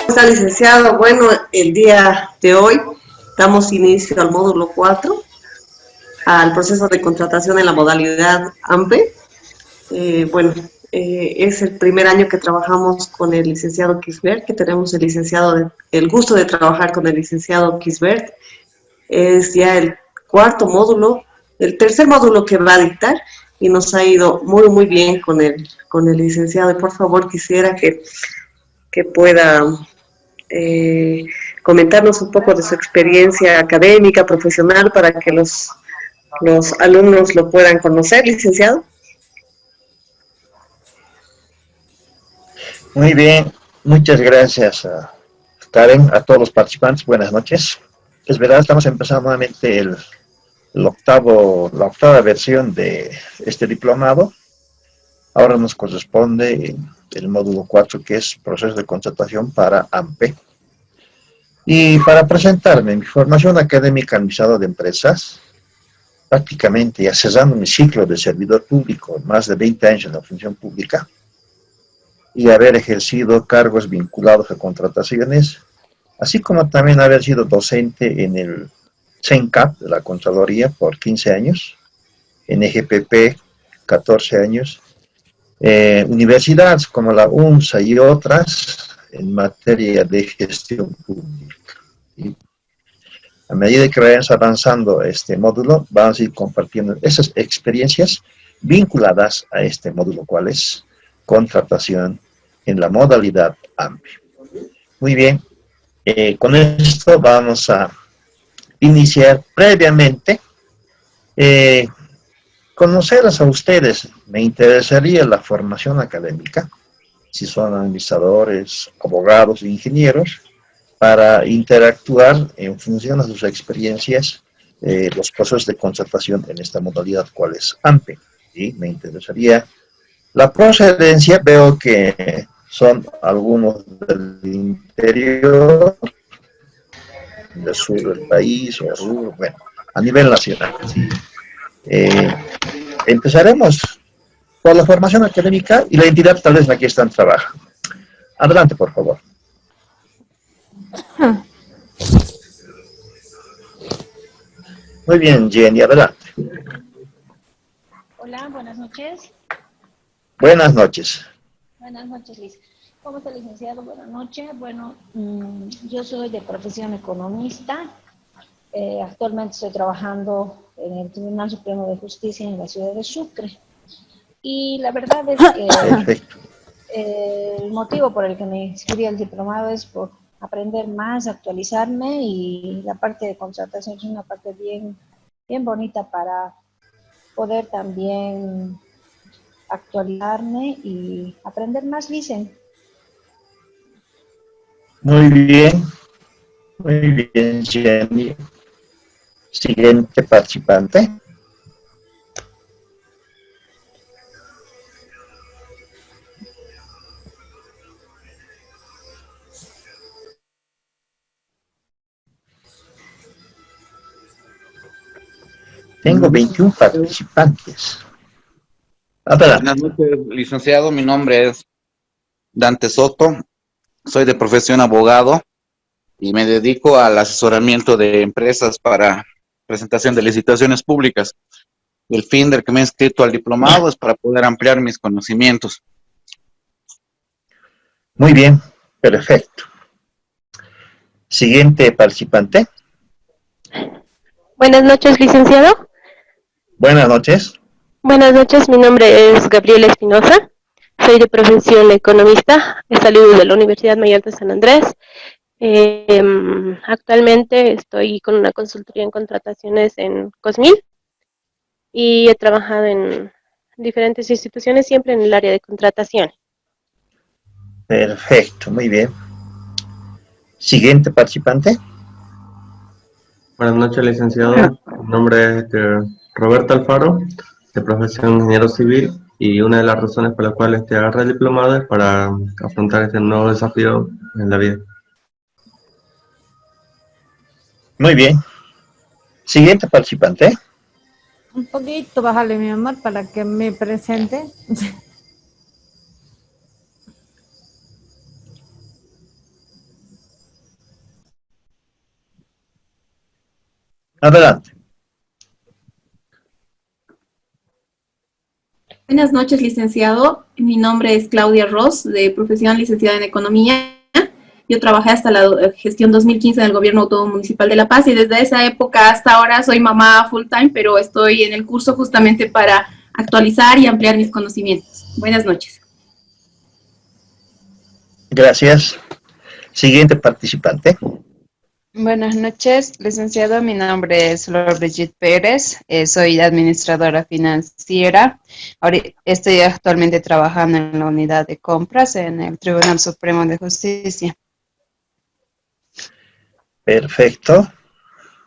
Está licenciado. Bueno, el día de hoy damos inicio al módulo 4, al proceso de contratación en la modalidad AMPE. Es el primer año que trabajamos con el licenciado Kisbert, que tenemos el gusto de trabajar con el licenciado Kisbert. Es ya el cuarto módulo, el tercer módulo que va a dictar, y nos ha ido muy, muy bien con el licenciado. Y por favor quisiera que pueda comentarnos un poco de su experiencia académica, profesional, para que los alumnos lo puedan conocer, licenciado. Muy bien, muchas gracias Karen, a todos los participantes, buenas noches. Es verdad, estamos empezando nuevamente la octava versión de este diplomado. Ahora nos corresponde el módulo 4, que es proceso de contratación para AMPE. Y para presentarme, mi formación académica en visado de empresas, prácticamente ya cerrando mi ciclo de servidor público, más de 20 años en la función pública, y haber ejercido cargos vinculados a contrataciones, así como también haber sido docente en el CENCAP de la Contraloría por 15 años, en EGPP 14 años, universidades como la UNSA y otras en materia de gestión pública. Y a medida que vayamos avanzando este módulo, vamos a ir compartiendo esas experiencias vinculadas a este módulo, cual es contratación en la modalidad AMPE. Muy bien, con esto vamos a iniciar previamente. Conocerlas a ustedes, me interesaría la formación académica, si son administradores, abogados, ingenieros, para interactuar en función de sus experiencias, los procesos de contratación en esta modalidad, cuál es AMPE. ¿Sí? Me interesaría la procedencia, veo que son algunos del interior, del sur del país, o sur, bueno, a nivel nacional. ¿Sí? Empezaremos por la formación académica y la entidad tal vez en la que están trabajando. Adelante, por favor. Muy bien, Jenny, adelante. Hola, buenas noches. Buenas noches. Buenas noches, Liz. ¿Cómo está, licenciado? Buenas noches. Bueno, yo soy de profesión economista. Actualmente estoy trabajando en el Tribunal Supremo de Justicia en la ciudad de Sucre. Y la verdad es que el motivo por el que me inscribí al diplomado es por aprender más, actualizarme, y la parte de contratación es una parte bien, bien bonita para poder también actualizarme y aprender más, Licen. Muy bien, Jenny. Siguiente participante. Tengo 21 participantes. Adelante. Buenas noches, licenciado. Mi nombre es Dante Soto. Soy de profesión abogado y me dedico al asesoramiento de empresas para presentación de licitaciones públicas. El fin del que me he inscrito al diplomado es para poder ampliar mis conocimientos. Muy bien, perfecto. Siguiente participante. Buenas noches, licenciado. Buenas noches. Buenas noches, mi nombre es Gabriela Espinosa. Soy de profesión economista. He salido de la Universidad Mayor de San Andrés. Actualmente estoy con una consultoría en contrataciones en Cosmil y he trabajado en diferentes instituciones, siempre en el área de contratación. Perfecto, muy bien. Siguiente participante. Buenas noches, licenciado. Mi nombre es Roberto Alfaro, de profesión ingeniero civil, y una de las razones por las cuales agarré el diplomado es para afrontar este nuevo desafío en la vida. Muy bien. Siguiente participante. Un poquito, bájale, mi amor, para que me presente. Adelante. Buenas noches, licenciado. Mi nombre es Claudia Ross, de profesión licenciada en Economía. Yo trabajé hasta la gestión 2015 en el Gobierno Autónomo Municipal de La Paz y desde esa época hasta ahora soy mamá full time, pero estoy en el curso justamente para actualizar y ampliar mis conocimientos. Buenas noches. Gracias. Siguiente participante. Buenas noches, licenciado. Mi nombre es Flor Brigitte Pérez. Soy administradora financiera. Estoy actualmente trabajando en la unidad de compras en el Tribunal Supremo de Justicia. Perfecto.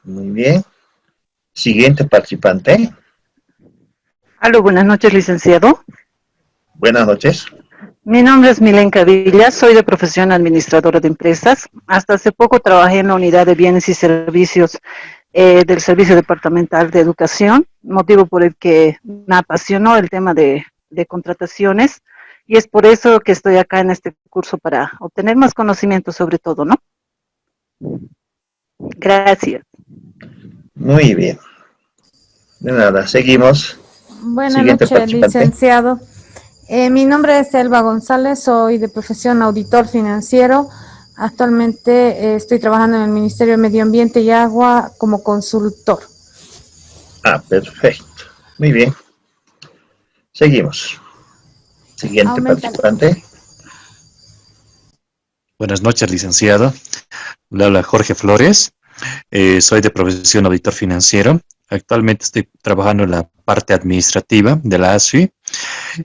Muy bien. Siguiente participante. Aló, buenas noches, licenciado. Buenas noches. Mi nombre es Milenka Villa, soy de profesión administradora de empresas. Hasta hace poco trabajé en la unidad de bienes y servicios del Servicio Departamental de Educación, motivo por el que me apasionó el tema de contrataciones y es por eso que estoy acá en este curso para obtener más conocimiento sobre todo, ¿no? Gracias. Muy bien. De nada, seguimos. Buenas Siguiente noches, participante. licenciado. Mi nombre es Elba González, soy de profesión auditor financiero. Actualmente estoy trabajando en el Ministerio de Medio Ambiente y Agua como consultor. Ah, perfecto. Muy bien. Seguimos. Siguiente Auméntale. participante. Buenas noches, licenciado. Le habla Jorge Flores. Soy de profesión auditor financiero. Actualmente estoy trabajando en la parte administrativa de la ASFI.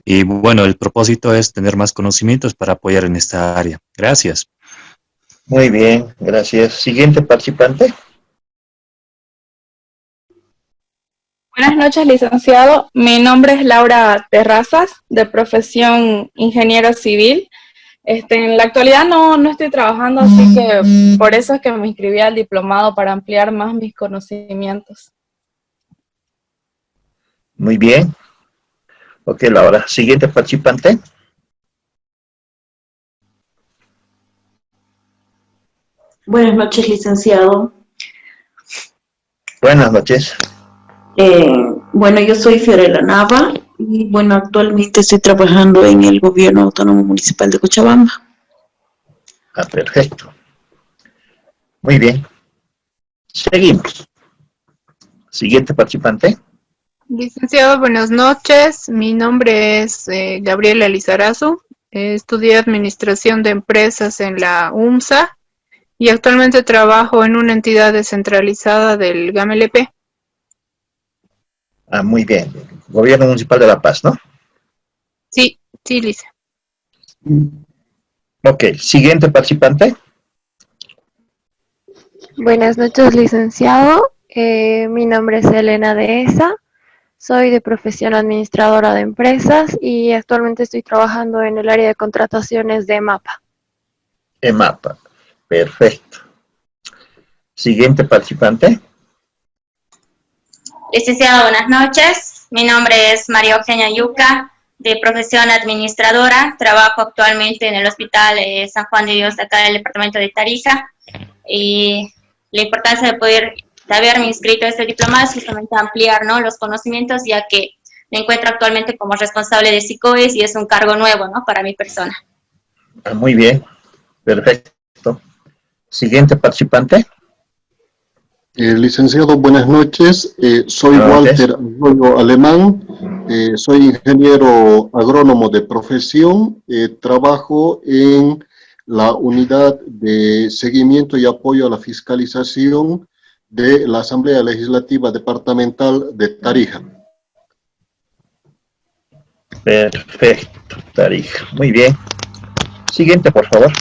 Y bueno, el propósito es tener más conocimientos para apoyar en esta área. Gracias. Muy bien, gracias. Siguiente participante. Buenas noches, licenciado. Mi nombre es Laura Terrazas, de profesión ingeniero civil. En la actualidad no estoy trabajando, así que por eso es que me inscribí al diplomado para ampliar más mis conocimientos. Muy bien. Ok, Laura. Siguiente participante. Buenas noches, licenciado. Buenas noches. Bueno, yo soy Fiorella Nava y bueno, actualmente estoy trabajando en el Gobierno Autónomo Municipal de Cochabamba. Ah, perfecto. Muy bien. Seguimos. Siguiente participante. Licenciado, buenas noches. Mi nombre es Gabriela Lizarazu. Estudié Administración de Empresas en la UMSA y actualmente trabajo en una entidad descentralizada del GAMLP. Ah, muy bien. Gobierno Municipal de La Paz, ¿no? Sí, Lice. Ok, siguiente participante. Buenas noches, licenciado. Mi nombre es Elena Dehesa. Soy de profesión administradora de empresas y actualmente estoy trabajando en el área de contrataciones de MAPA. EMAPA. Perfecto. Siguiente participante. Licenciado, buenas noches. Mi nombre es María Eugenia Yuca, de profesión administradora. Trabajo actualmente en el Hospital San Juan de Dios, de acá del departamento de Tarija. Y la importancia de haberme inscrito a este diplomado es justamente ampliar, ¿no?, los conocimientos, ya que me encuentro actualmente como responsable de SICOES y es un cargo nuevo, ¿no?, para mi persona. Ah, muy bien. Perfecto. Siguiente participante. Licenciado, buenas noches. Soy Buenas Walter Arroyo Alemán. Soy ingeniero agrónomo de profesión. Trabajo en la unidad de seguimiento y apoyo a la fiscalización de la Asamblea Legislativa Departamental de Tarija. Perfecto, Tarija. Muy bien. Siguiente, por favor.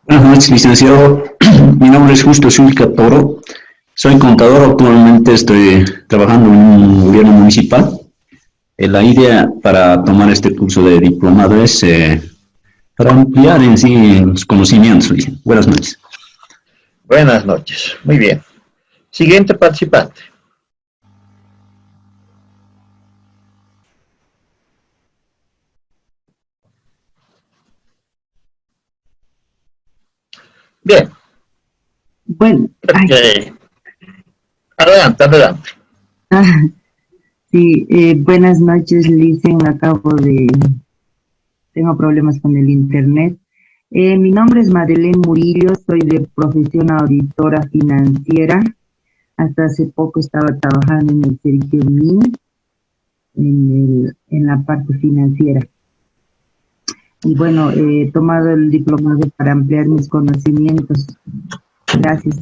Buenas noches, licenciado. Mi nombre es Justo Zulca Toro. Soy contador. Actualmente estoy trabajando en un gobierno municipal. La idea para tomar este curso de diplomado es para ampliar en sí los conocimientos. Buenas noches. Buenas noches. Muy bien. Siguiente participante. Bien. Bueno, Okay. Adelante, adelante. sí, buenas noches, Licen. Tengo problemas con el internet. Mi nombre es Madeleine Murillo, soy de profesión auditora financiera. Hasta hace poco estaba trabajando en el Sergio Min, en la parte financiera. Y bueno, he tomado el diplomado para ampliar mis conocimientos. Gracias.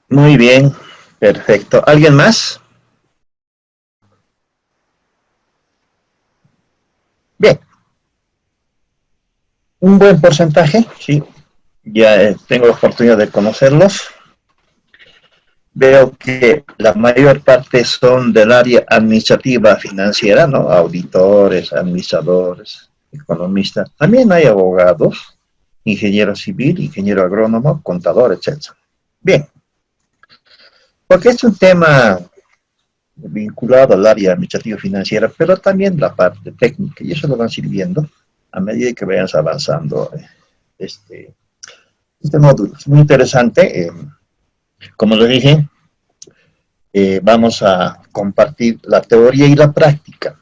Muy bien, perfecto. ¿Alguien más? Bien. Un buen porcentaje, sí. Ya tengo la oportunidad de conocerlos. Veo que la mayor parte son del área administrativa financiera, ¿no? Auditores, administradores, economistas. También hay abogados, ingeniero civil, ingeniero agrónomo, contador, etc. Bien. Porque es un tema vinculado al área administrativa financiera, pero también la parte técnica, y eso lo van sirviendo a medida que vayan avanzando este módulo. Es muy interesante. Como les dije, vamos a compartir la teoría y la práctica.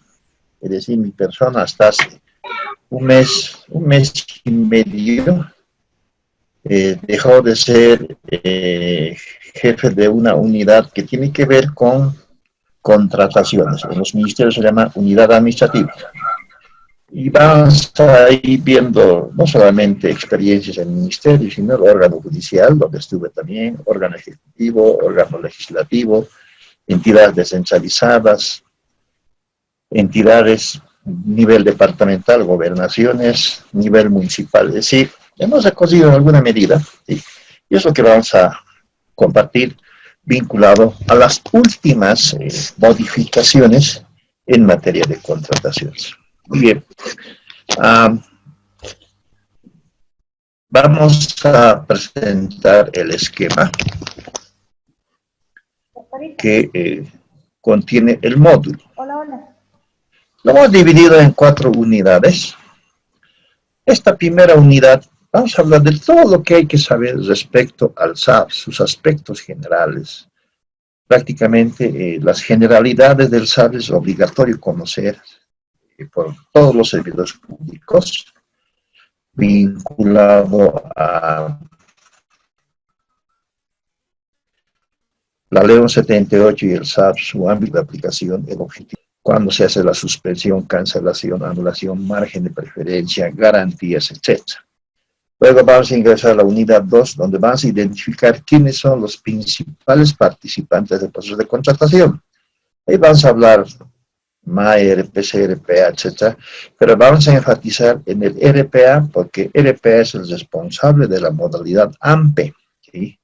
Es decir, mi persona hasta hace un mes y medio dejó de ser jefe de una unidad que tiene que ver con contrataciones. En los ministerios se llama unidad administrativa. Y vamos a ir viendo no solamente experiencias en el ministerio, sino el órgano judicial, donde estuve también, órgano ejecutivo, órgano legislativo, entidades descentralizadas, entidades nivel departamental, gobernaciones, nivel municipal. Es decir, hemos recorrido en alguna medida, ¿sí? Y es lo que vamos a compartir vinculado a las últimas modificaciones en materia de contrataciones. Muy bien. Vamos a presentar el esquema que contiene el módulo. Lo hemos dividido en 4 unidades. Esta primera unidad, vamos a hablar de todo lo que hay que saber respecto al SAP, sus aspectos generales. Prácticamente las generalidades del SAP es obligatorio conocer por todos los servidores públicos, vinculado a la Ley 78 y el SAP, su ámbito de aplicación, el objetivo, cuando se hace la suspensión, cancelación, anulación, margen de preferencia, garantías, etc. Luego vamos a ingresar a la unidad 2, donde vamos a identificar quiénes son los principales participantes del proceso de contratación. Ahí vamos a hablar MAE, RPC, RPA, etc. Pero vamos a enfatizar en el RPA, porque RPA es el responsable de la modalidad AMPE, ¿sí?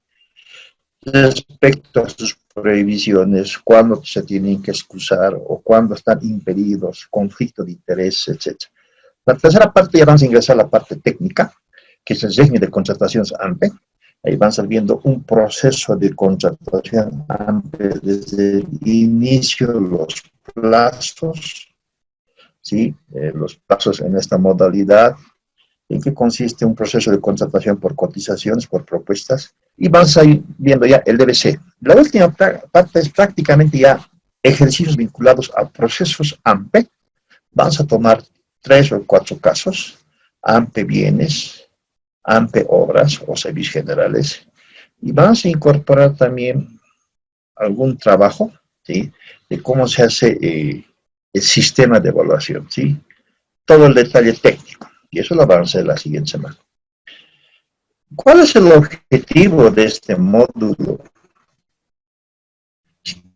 Respecto a sus prohibiciones, cuándo se tienen que excusar o cuándo están impedidos, conflicto de interés, etc. La tercera parte ya vamos a ingresar a la parte técnica, que es el régimen de contrataciones AMPE. Ahí van saliendo un proceso de contratación AMPE desde el inicio, los plazos, ¿sí? Los plazos en esta modalidad, en que consiste un proceso de contratación por cotizaciones, por propuestas, y vamos a ir viendo ya el DBC. La última parte es prácticamente ya ejercicios vinculados a procesos AMPE. Vamos a tomar 3 o 4 casos, AMPE bienes, AMPE obras o servicios generales, y vamos a incorporar también algún trabajo, ¿sí? De cómo se hace el sistema de evaluación, ¿sí? Todo el detalle técnico. Y eso lo vamos a hacer la siguiente semana. ¿Cuál es el objetivo de este módulo?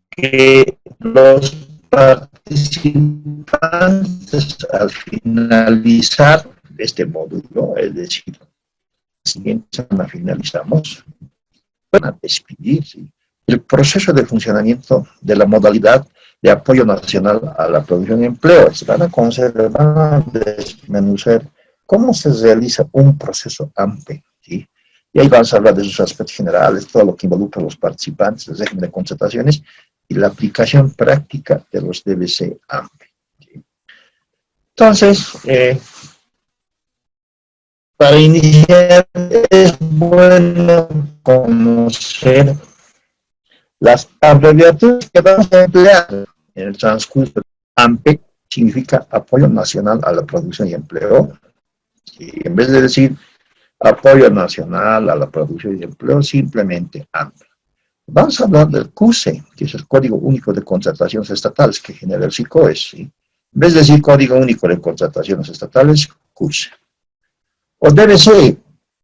Que los participantes al finalizar este módulo, es decir, la siguiente semana finalizamos, van a despedir, ¿sí? El proceso de funcionamiento de la modalidad de apoyo nacional a la producción de empleo. Se van a conocer, van a desmenuzar cómo se realiza un proceso AMPE, ¿sí? Y ahí vamos a hablar de sus aspectos generales, todo lo que involucra a los participantes, el régimen de contrataciones y la aplicación práctica de los DBC AMPE, ¿sí? Entonces, Para iniciar es bueno conocer las abreviaturas que vamos a emplear en el transcurso. AMPE significa Apoyo Nacional a la Producción y Empleo. Y en vez de decir Apoyo Nacional a la Producción y Empleo, simplemente AMPE. Vamos a hablar del CUSE, que es el Código Único de Contrataciones Estatales que genera el SICOES. ¿Sí? En vez de decir Código Único de Contrataciones Estatales, CUSE. O DBC,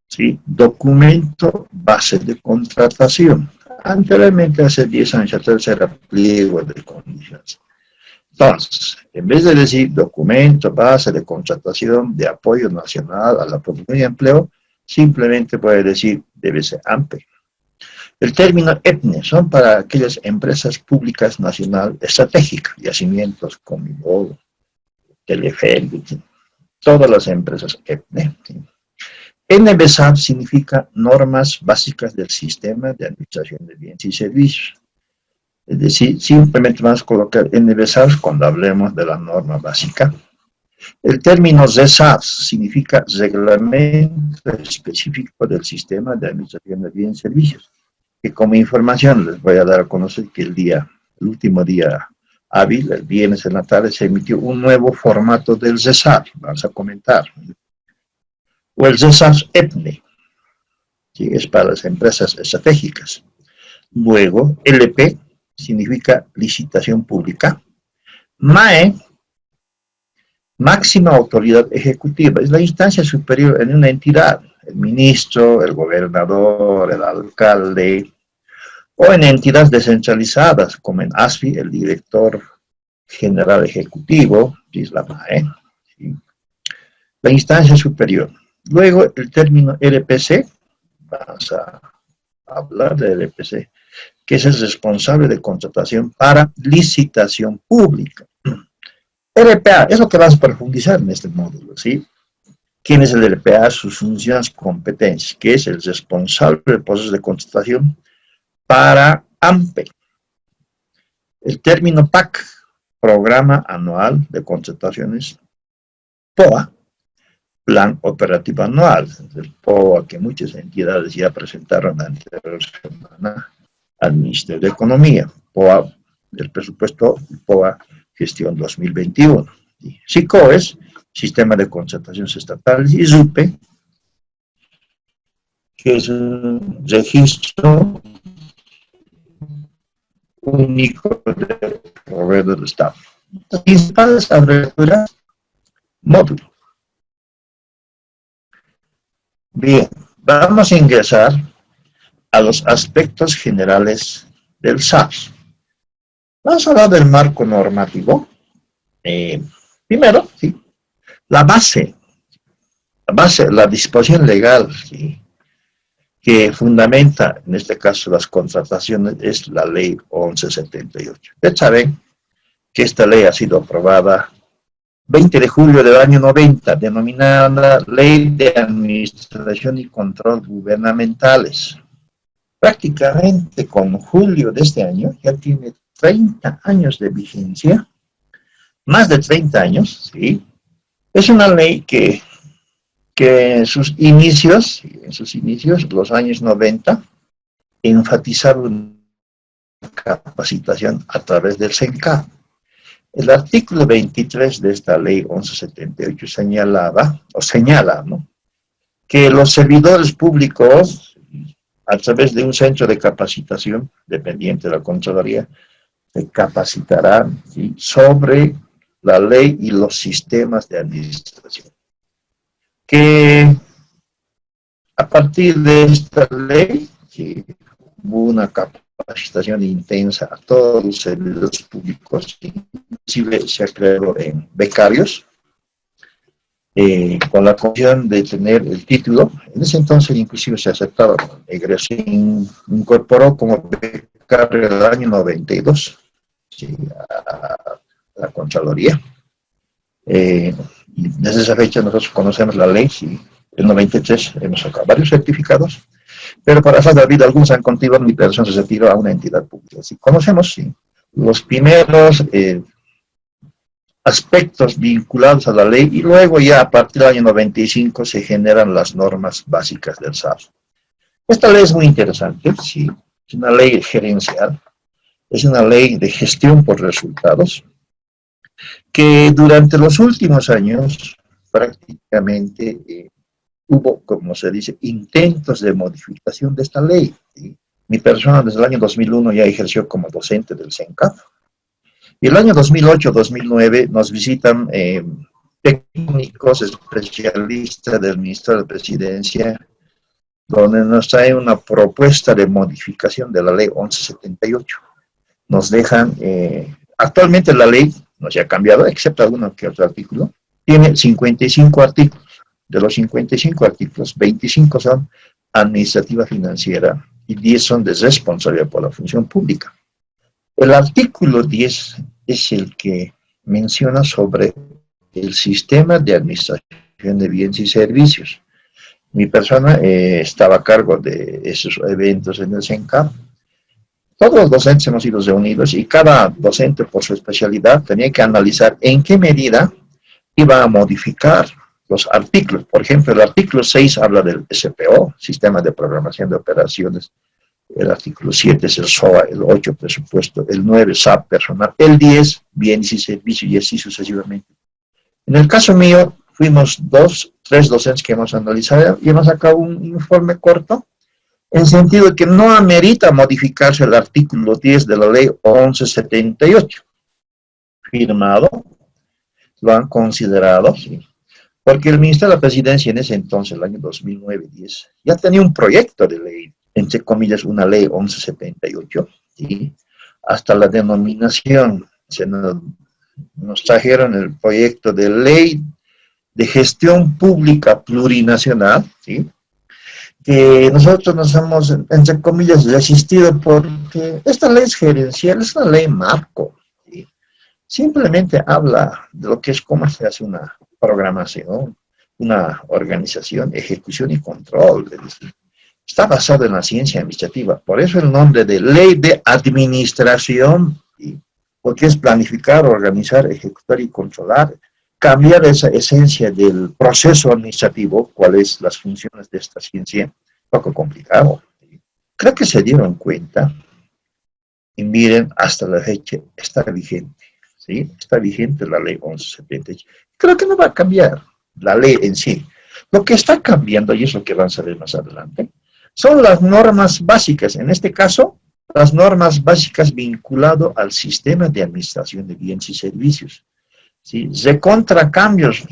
¿sí? Documento Base de Contratación. Anteriormente, hace 10 años atrás, era pliego de condiciones. Entonces, en vez de decir documento base de contratación de apoyo nacional a la producción y empleo, simplemente puede decir DBC AMPE. El término EPNE son para aquellas empresas públicas nacional estratégicas, yacimientos, Comibol, Teleférico, todas las empresas EPNE. ¿Sí? NBSAP significa Normas Básicas del Sistema de Administración de Bienes y Servicios. Es decir, simplemente vamos a colocar NBSAP cuando hablemos de la norma básica. El término ZESAP significa Reglamento Específico del Sistema de Administración de Bienes y Servicios. Que como información les voy a dar a conocer que el último día hábil, el viernes en la tarde, se emitió un nuevo formato del ZESAP. Vamos a comentar. O el ZESAP EPNE, que es para las empresas estratégicas. Luego, LP significa licitación pública. MAE, máxima autoridad ejecutiva, es la instancia superior en una entidad, el ministro, el gobernador, el alcalde, o en entidades descentralizadas, como en ASFI, el director general ejecutivo, que es la MAE, ¿sí? La instancia superior. Luego, el término LPC, vamos a hablar de LPC, que es el responsable de contratación para licitación pública. LPA, es lo que vamos a profundizar en este módulo, ¿sí? ¿Quién es el LPA? Sus funciones, competencias, que es el responsable del proceso de contratación para AMPE. El término PAC, Programa Anual de Contrataciones, POA, Plan Operativo Anual, el POA que muchas entidades ya presentaron la anterior semana al Ministerio de Economía, POA, el presupuesto POA Gestión 2021. SICOES, Sistema de Contrataciones Estatales, y SUPE, que es un registro único de proveedores del Estado. Las principales abreviaturas, módulo. Bien, vamos a ingresar a los aspectos generales del SARS. Vamos a hablar del marco normativo. Primero, ¿sí? La base, la disposición legal, ¿sí?, que fundamenta, en este caso, las contrataciones, es la Ley 1178. Ustedes saben que esta ley ha sido aprobada 20 de julio del año 90, denominada Ley de Administración y Control Gubernamentales. Prácticamente con julio de este año ya tiene 30 años de vigencia, más de 30 años, ¿sí? Es una ley que en sus inicios, los años 90, enfatizaron capacitación a través del CENCAP. El artículo 23 de esta ley 1178 señala, ¿no?, que los servidores públicos, a través de un centro de capacitación dependiente de la Contraloría, se capacitarán, ¿sí?, sobre la ley y los sistemas de administración. Que a partir de esta ley, ¿sí?, hubo una capacitación intensa a todos los servidores públicos, inclusive se ha creado en becarios, con la condición de tener el título. En ese entonces inclusive se aceptaba egreso, se incorporó como becario en el año 92, ¿sí?, a la Contraloría. Y desde esa fecha nosotros conocemos la ley, ¿sí? En 93 hemos sacado varios certificados, pero para hacer la vida algunos han continuado, mi persona se retiró a una entidad pública. Así conocemos, ¿sí?, los primeros aspectos vinculados a la ley y luego ya a partir del año 95 se generan las normas básicas del SAF. Esta ley es muy interesante, sí, es una ley gerencial, es una ley de gestión por resultados, que durante los últimos años prácticamente hubo, como se dice, intentos de modificación de esta ley. ¿Sí? Mi persona desde el año 2001 ya ejerció como docente del CENCAP. Y el año 2008-2009 nos visitan técnicos especialistas del Ministerio de Presidencia, donde nos trae una propuesta de modificación de la ley 1178. Nos dejan, actualmente la ley no se ha cambiado, excepto alguno que otro artículo, tiene 55 artículos. De los 55 artículos, 25 son administrativa financiera y 10 son de responsabilidad por la función pública. El artículo 10 es el que menciona sobre el sistema de administración de bienes y servicios. Mi persona estaba a cargo de esos eventos en el CENCAP. Todos los docentes hemos sido reunidos y cada docente por su especialidad tenía que analizar en qué medida iba a modificar los artículos. Por ejemplo, el artículo 6 habla del SPO, Sistema de Programación de Operaciones. El artículo 7 es el SOA, el 8 presupuesto, el 9 SAP personal, el 10 bienes y servicios y así sucesivamente. En el caso mío, fuimos 3 docentes que hemos analizado y hemos sacado un informe corto en sentido de que no amerita modificarse el artículo 10 de la ley 1178. Firmado, lo han considerado, sí, porque el Ministerio de la Presidencia en ese entonces, el año 2009-10, ya tenía un proyecto de ley, entre comillas, una ley 1178, ¿sí? Hasta la denominación, nos trajeron el proyecto de ley de gestión pública plurinacional, ¿sí? Que nosotros nos hemos, entre comillas, resistido porque esta ley es gerencial, es una ley marco, ¿sí? Simplemente habla de lo que es cómo se hace una programación, una organización, ejecución y control, es decir, está basado en la ciencia administrativa, por eso el nombre de ley de administración, ¿sí? Porque es planificar, organizar, ejecutar y controlar, cambiar esa esencia del proceso administrativo, cuáles las funciones de esta ciencia, un poco complicado. ¿Sí? Creo que se dieron cuenta, y miren, hasta la fecha está vigente, ¿sí? Está vigente la ley 1170. Creo que no va a cambiar la ley en sí. Lo que está cambiando, y es lo que van a ver más adelante, son las normas básicas, en este caso, las normas básicas vinculado al sistema de administración de bienes y servicios. ¿Sí? De contracambios,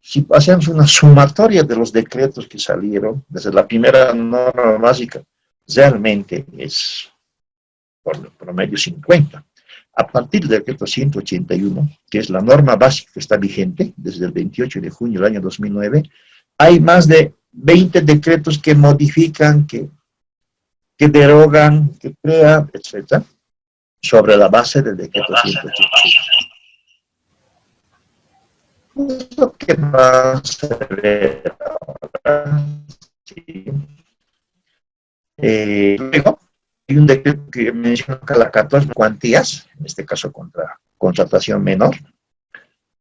si hacemos una sumatoria de los decretos que salieron, desde la primera norma básica, realmente es por promedio 50. A partir del decreto 181, que es la norma básica que está vigente desde el 28 de junio del año 2009, hay más de 20 decretos que modifican, que derogan, que crean, etc., sobre la base del decreto 181. Es lo que vamos a ver ahora. Sí. Luego, hay un decreto que menciona que la 14 cuantías, en este caso contra contratación menor.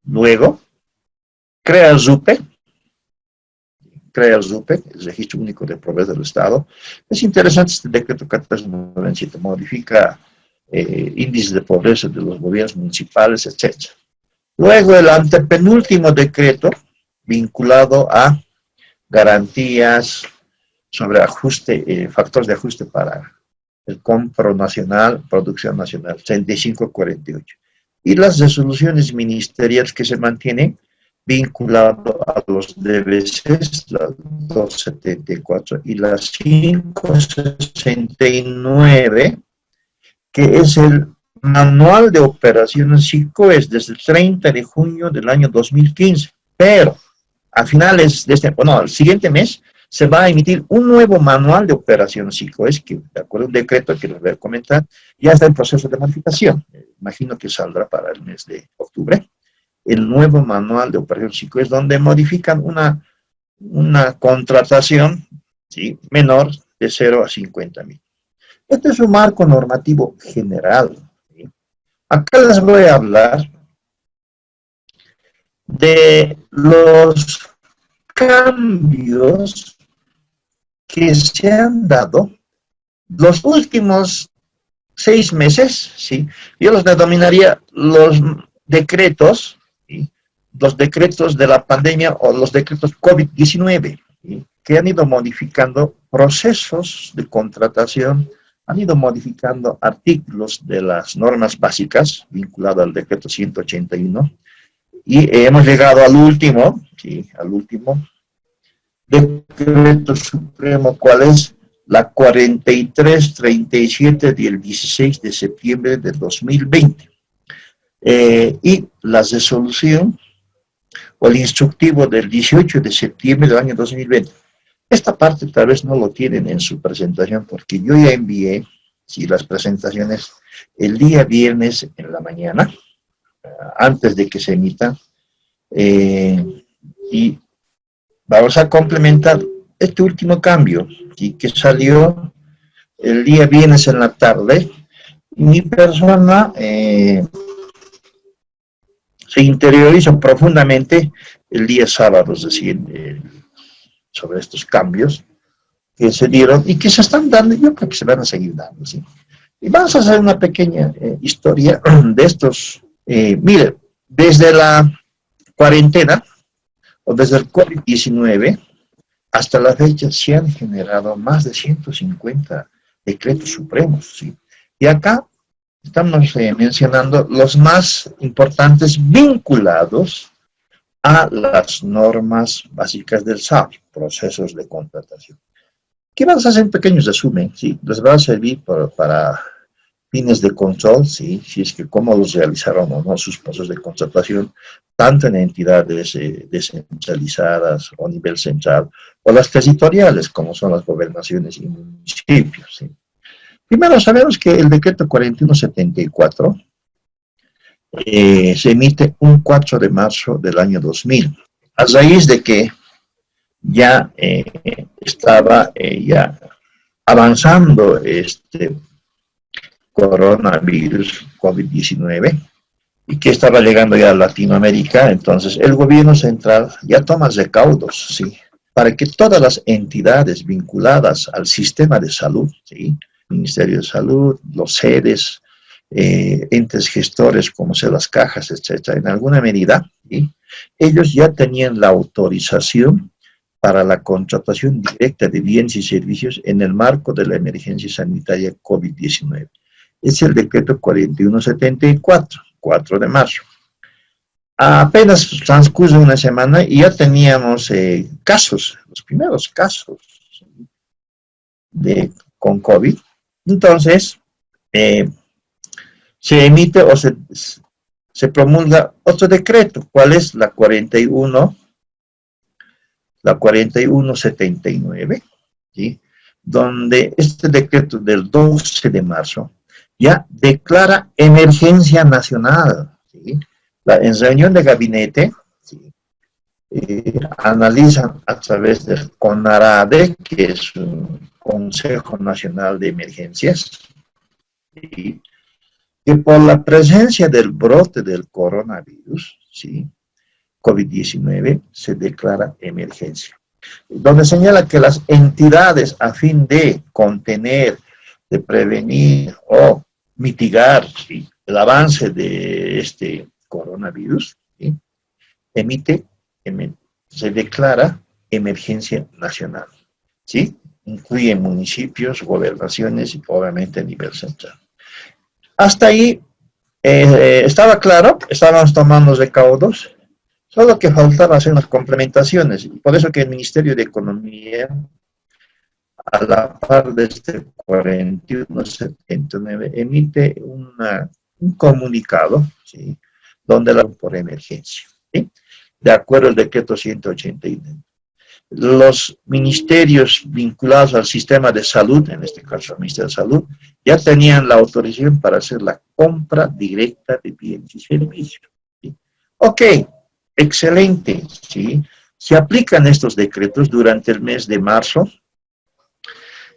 Luego, crea el RUPE, el Registro Único de Proveedores del Estado. Es interesante este decreto 1497, modifica índices de pobreza de los gobiernos municipales, etc. Luego el antepenúltimo decreto, vinculado a garantías sobre ajuste, factores de ajuste para el compro nacional, producción nacional, 3548. Y las resoluciones ministeriales que se mantienen vinculado a los DBCs, la 274 y la 569, que es el manual de operaciones SICOES desde el 30 de junio del año 2015. Pero a finales de el siguiente mes se va a emitir un nuevo manual de operaciones SICOES, que de acuerdo a un decreto que les voy a comentar, ya está en proceso de modificación. Imagino que saldrá para el mes de octubre. El nuevo manual de operación SICOES, donde modifican una contratación, ¿sí?, menor de 0 a 50,000. Este es un marco normativo general, ¿sí? Acá les voy a hablar de los cambios que se han dado los últimos 6 meses, ¿sí? Yo los denominaría los decretos, ¿sí? Los decretos de la pandemia o los decretos COVID-19, ¿sí? Que han ido modificando procesos de contratación, han ido modificando artículos de las normas básicas vinculadas al decreto 181 y hemos llegado al último, ¿sí? Al último decreto supremo, ¿cuál es? La 4337 del 16 de septiembre del 2020. Y la resolución o el instructivo del 18 de septiembre del año 2020. Esta parte tal vez no lo tienen en su presentación porque yo ya envié, sí, las presentaciones el día viernes en la mañana, antes de que se emitan, y vamos a complementar este último cambio, ¿sí? Que salió el día viernes en la tarde. Mi persona se interiorizó profundamente el día sábado, es decir, sobre estos cambios que se dieron y que se están dando, yo creo que se van a seguir dando, ¿sí? Y vamos a hacer una pequeña historia de estos. Mire, desde la cuarentena, o desde el COVID-19, hasta la fecha se han generado más de 150 decretos supremos, ¿sí? Y acá estamos mencionando los más importantes vinculados a las normas básicas del SAP, procesos de contratación. ¿Qué vamos a hacer? Un pequeño resumen, ¿sí? Les va a servir para fines de control, ¿sí? Si es que cómo los realizaron o no sus procesos de contratación, tanto en entidades descentralizadas o a nivel central, o las territoriales, como son las gobernaciones y municipios, ¿sí? Primero, sabemos que el decreto 4174 se emite un 4 de marzo del año 2000, a raíz de que ya estaba ya avanzando este coronavirus COVID-19 y que estaba llegando ya a Latinoamérica. Entonces el gobierno central ya toma recaudos, ¿sí? Para que todas las entidades vinculadas al sistema de salud, ¿sí? Ministerio de Salud, los sedes, entes gestores como son las cajas, etcétera, en alguna medida, ¿sí? Ellos ya tenían la autorización para la contratación directa de bienes y servicios en el marco de la emergencia sanitaria COVID-19. Es el decreto 4174, 4 de marzo. Apenas transcurre una semana y ya teníamos casos, los primeros casos con COVID. Entonces, se emite o se promulga otro decreto. ¿Cuál es? La 4179, ¿sí? Donde este decreto del 12 de marzo ya declara emergencia nacional, ¿sí? En reunión de gabinete, ¿sí? Analizan a través del CONARADE, que es un Consejo Nacional de Emergencias, ¿sí? Que por la presencia del brote del coronavirus, ¿sí? COVID-19, se declara emergencia. Donde señala que las entidades a fin de contener, de prevenir o mitigar, ¿sí? El avance de este coronavirus, ¿sí? Se declara emergencia nacional, ¿sí? Incluye municipios, gobernaciones y obviamente a nivel central. Hasta ahí estaba claro, estábamos tomando recaudos, solo que faltaba hacer unas complementaciones, y por eso que el Ministerio de Economía, a la par de este 4179, emite un comunicado, ¿sí? Donde la por emergencia, ¿sí? De acuerdo al decreto 189. Los ministerios vinculados al sistema de salud, en este caso el Ministerio de Salud, ya tenían la autorización para hacer la compra directa de bienes y servicios, ¿sí? Ok, excelente, ¿sí? Se aplican estos decretos durante el mes de marzo,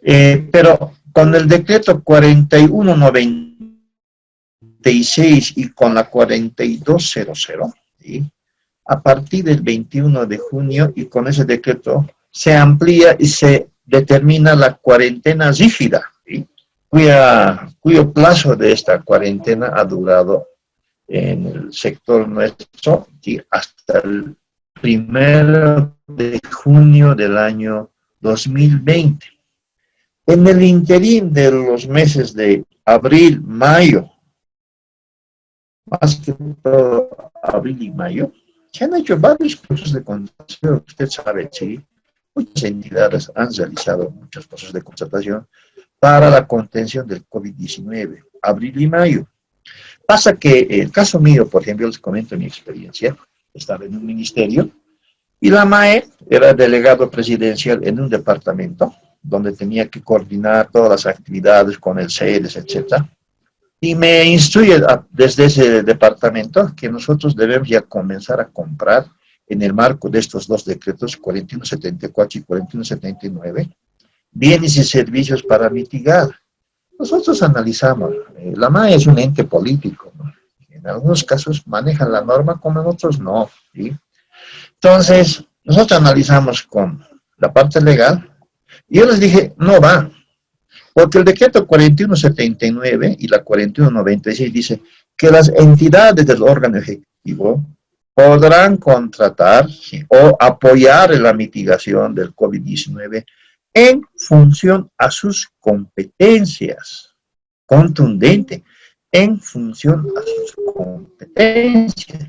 pero con el decreto 4196 y con la 4200, ¿sí? a partir del 21 de junio, y con ese decreto se amplía y se determina la cuarentena rígida, ¿sí? Cuyo plazo de esta cuarentena ha durado en el sector nuestro, ¿sí?, hasta el 1 de junio del año 2020. En el interín de los meses de abril, mayo, más que todo abril y mayo, se han hecho varios procesos de contratación. Usted sabe, sí, muchas entidades han realizado muchos procesos de contratación para la contención del COVID-19, abril y mayo. Pasa que el caso mío, por ejemplo, les comento mi experiencia, estaba en un ministerio y la MAE era delegado presidencial en un departamento donde tenía que coordinar todas las actividades con el CEDES, etc. Y me instruye desde ese departamento que nosotros debemos ya comenzar a comprar en el marco de estos dos decretos, 4174 y 4179, bienes y servicios para mitigar. Nosotros analizamos, la MAE es un ente político, ¿no? En algunos casos manejan la norma, como en otros no, ¿sí? Entonces, nosotros analizamos con la parte legal, y yo les dije, no va, porque el decreto 4179 y la 4196 dice que las entidades del órgano ejecutivo podrán contratar, ¿sí?, o apoyar en la mitigación del COVID-19 en función a sus competencias, contundente, en función a sus competencias.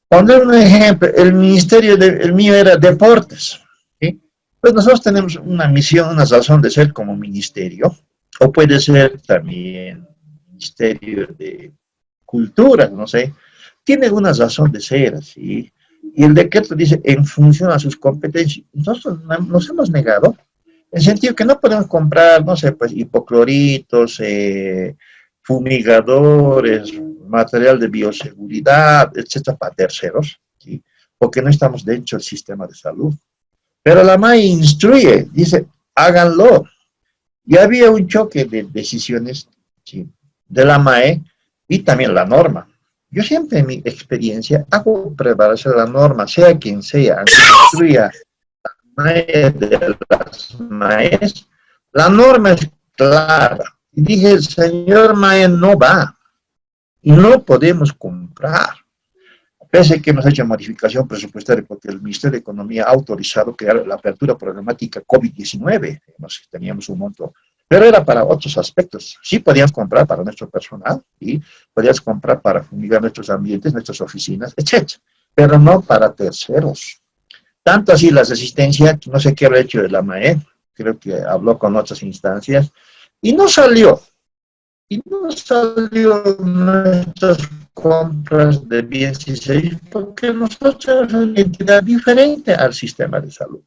Poner un ejemplo, el mío era deportes, ¿sí? Pues nosotros tenemos una misión, una razón de ser como ministerio, o puede ser también ministerio de cultura, no sé, tiene una razón de ser, así. Y el decreto dice, en función a sus competencias. Nosotros nos hemos negado, en el sentido que no podemos comprar, no sé, pues hipocloritos, fumigadores, material de bioseguridad, etcétera, para terceros, ¿sí?, porque no estamos dentro del sistema de salud. Pero la MAE instruye, dice, háganlo. Y había un choque de decisiones, ¿sí?, de la MAE y también la norma. Yo siempre en mi experiencia hago prepararse la norma, sea quien sea, aunque instruya la MAE de las MAEs, la norma es clara. Y dije, señor MAE, no va. Y no podemos comprar. Pese a que hemos hecho modificación presupuestaria porque el Ministerio de Economía ha autorizado crear la apertura programática COVID-19. Teníamos un monto, pero era para otros aspectos. Sí podíamos comprar para nuestro personal, y podíamos comprar para fumigar nuestros ambientes, nuestras oficinas, etc. Pero no para terceros. Tanto así la resistencia, no sé qué habrá hecho de la MAE, creo que habló con otras instancias, y no salió. Y no salió nuestras compras de bienes y servicios porque nosotros somos una entidad diferente al sistema de salud.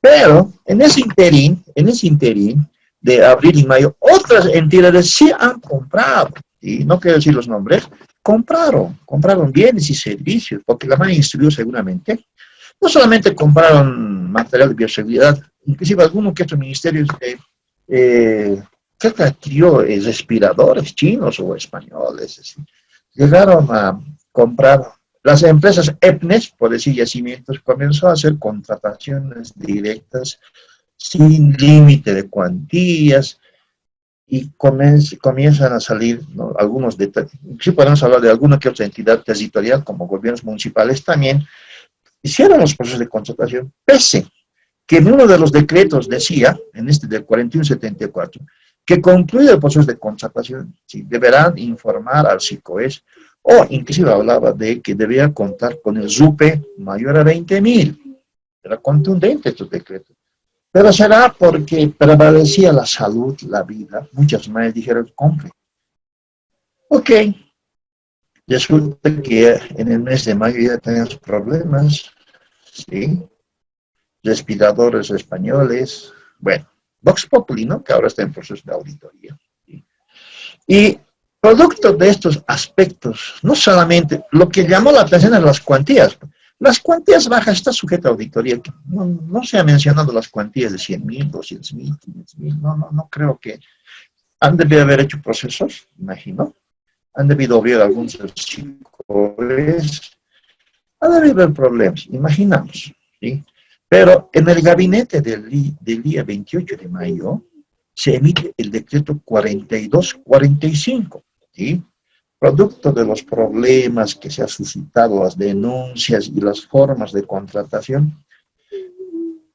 Pero en ese interín de abril y mayo, otras entidades sí han comprado, y no quiero decir los nombres, compraron bienes y servicios, porque la MAE instruyó seguramente. No solamente compraron material de bioseguridad, inclusive algunos que otros ministerios creo que adquirió respiradores chinos o españoles, así. Llegaron a comprar, las empresas EPNES, por decir yacimientos, comenzó a hacer contrataciones directas sin límite de cuantías, y comienzan a salir, ¿no?, algunos detalles. Sí podemos hablar de alguna que otra entidad territorial, como gobiernos municipales también, hicieron los procesos de contratación, pese que en uno de los decretos decía, en este del 4174, que concluido el proceso de contratación, ¿sí?, deberán informar al SICOES, o inclusive hablaba de que debía contar con el RUPE mayor a 20.000. Era contundente estos decretos. Pero será porque prevalecía la salud, la vida. Muchas madres dijeron, compre. Ok. Resulta que en el mes de mayo ya tenemos problemas, ¿sí? Respiradores españoles, bueno, Vox Populi, ¿no?, que ahora está en proceso de auditoría, ¿sí? Y producto de estos aspectos, no solamente, lo que llamó la atención es las cuantías. Las cuantías bajas están sujetas a auditoría. No se ha mencionado las cuantías de 100.000, 200.000, 500.000, no creo que. Han debido haber hecho procesos, imagino. Han debido haber algunos archivos Ha de haber problemas, imaginamos, ¿sí? Pero en el gabinete del día 28 de mayo se emite el decreto 4245, ¿sí? Producto de los problemas que se han suscitado, las denuncias y las formas de contratación,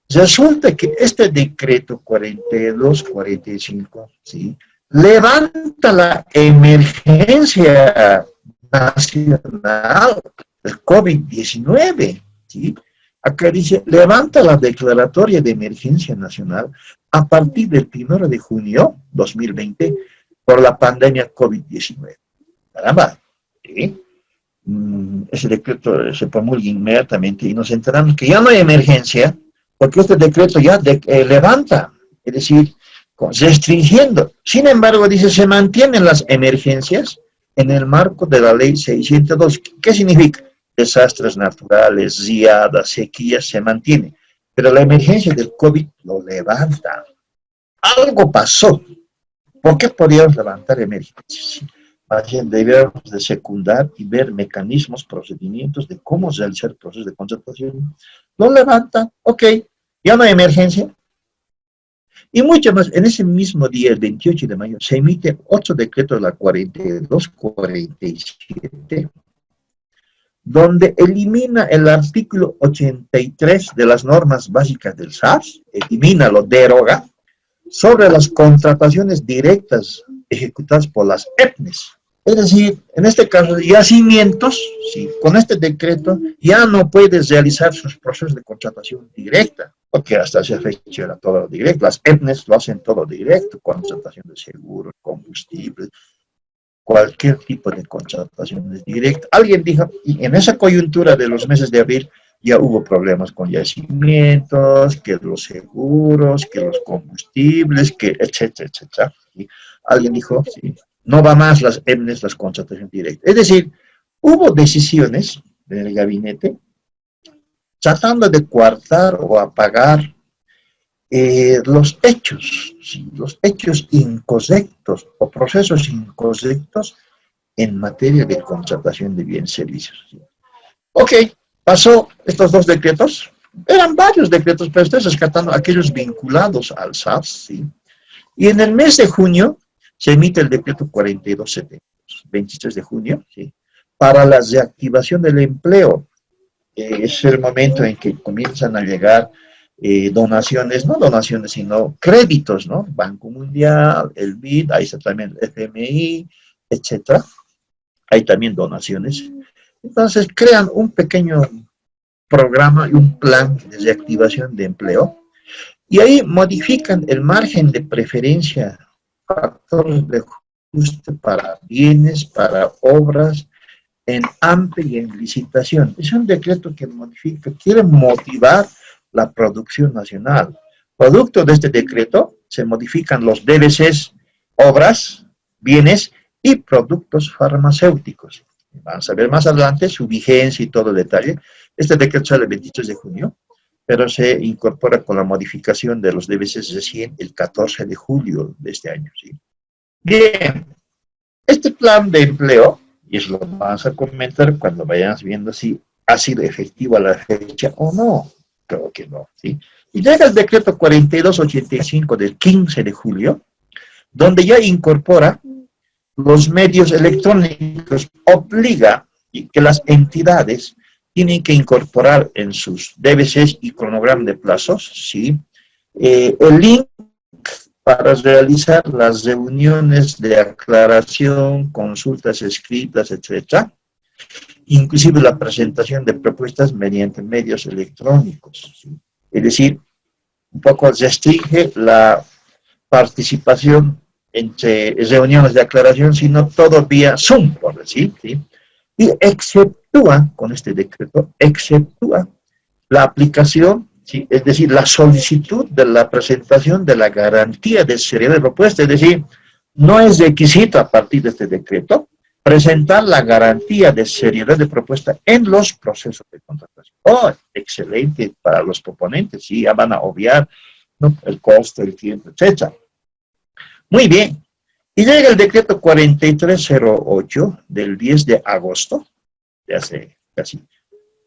resulta que este decreto 4245, ¿sí?, levanta la emergencia nacional del COVID-19, ¿sí? Acá dice, levanta la declaratoria de emergencia nacional a partir del 1 de junio 2020 por la pandemia COVID-19. Caramba, ¿sí? Ese decreto se promulga inmediatamente y nos enteramos que ya no hay emergencia porque este decreto ya levanta, es decir, restringiendo. Sin embargo, dice, se mantienen las emergencias en el marco de la ley 602. ¿Qué significa? Desastres naturales, riadas, sequías, se mantiene. Pero la emergencia del COVID lo levanta. Algo pasó. ¿Por qué podíamos levantar emergencias? Más bien deberíamos de secundar y ver mecanismos, procedimientos de cómo realizar el proceso de contratación. Lo levanta, ok, ya no hay emergencia. Y mucho más, en ese mismo día, el 28 de mayo, se emite otro decreto de la 4247, donde elimina el artículo 83 de las normas básicas del SARS, elimina, lo deroga, sobre las contrataciones directas ejecutadas por las EPNES. Es decir, en este caso, yacimientos, sí, con este decreto ya no puedes realizar sus procesos de contratación directa, porque hasta esa fecha era todo directo. Las EPNES lo hacen todo directo, contratación de seguros, combustibles, cualquier tipo de contratación directa. Alguien dijo, y en esa coyuntura de los meses de abril, ya hubo problemas con yacimientos, que los seguros, que los combustibles, que etcétera, etcétera. ¿Sí? Alguien dijo, sí, no va más las EPNES, las contrataciones directas. Es decir, hubo decisiones en el gabinete tratando de coartar o apagar los hechos, ¿sí?, los hechos incorrectos o procesos incorrectos en materia de contratación de bienes y servicios. ¿Sí? Ok, pasó estos dos decretos, eran varios decretos, pero estoy rescatando aquellos vinculados al SARS, ¿sí? Y en el mes de junio se emite el decreto 4270, 23 de junio, ¿sí?, para la reactivación del empleo. Es el momento en que comienzan a llegar donaciones, no donaciones, sino créditos, ¿no? Banco Mundial, el BID, ahí está también el FMI, etcétera. Hay también donaciones. Entonces crean un pequeño programa y un plan de reactivación de empleo, y ahí modifican el margen de preferencia, factores de ajuste para bienes, para obras, en AMPE y en licitación. Es un decreto que modifica, quiere motivar la producción nacional. Producto de este decreto se modifican los DBCs, obras, bienes y productos farmacéuticos. Vamos a ver más adelante su vigencia y todo detalle. Este decreto sale el 23 de junio, pero se incorpora con la modificación de los DBCs recién el 14 de julio de este año. ¿Sí? Bien, este plan de empleo, y eso lo vamos a comentar cuando vayamos viendo si ha sido efectivo a la fecha o no. Creo que no, ¿sí? Y llega el decreto 4285 del 15 de julio, donde ya incorpora los medios electrónicos, obliga que las entidades tienen que incorporar en sus DBCs y cronograma de plazos, ¿sí?, el link para realizar las reuniones de aclaración, consultas escritas, etcétera, inclusive la presentación de propuestas mediante medios electrónicos, ¿sí? Es decir, un poco restringe la participación entre reuniones de aclaración, sino todo vía Zoom, por decir, ¿sí? Y exceptúa, con este decreto, exceptúa la aplicación, ¿sí?, es decir, la solicitud de la presentación de la garantía de seriedad de propuesta, es decir, no es requisito a partir de este decreto presentar la garantía de seriedad de propuesta en los procesos de contratación. Oh, excelente para los proponentes, sí, ya van a obviar, ¿no?, el costo, el tiempo, etc. Muy bien. Y llega el decreto 4308 del 10 de agosto, de hace casi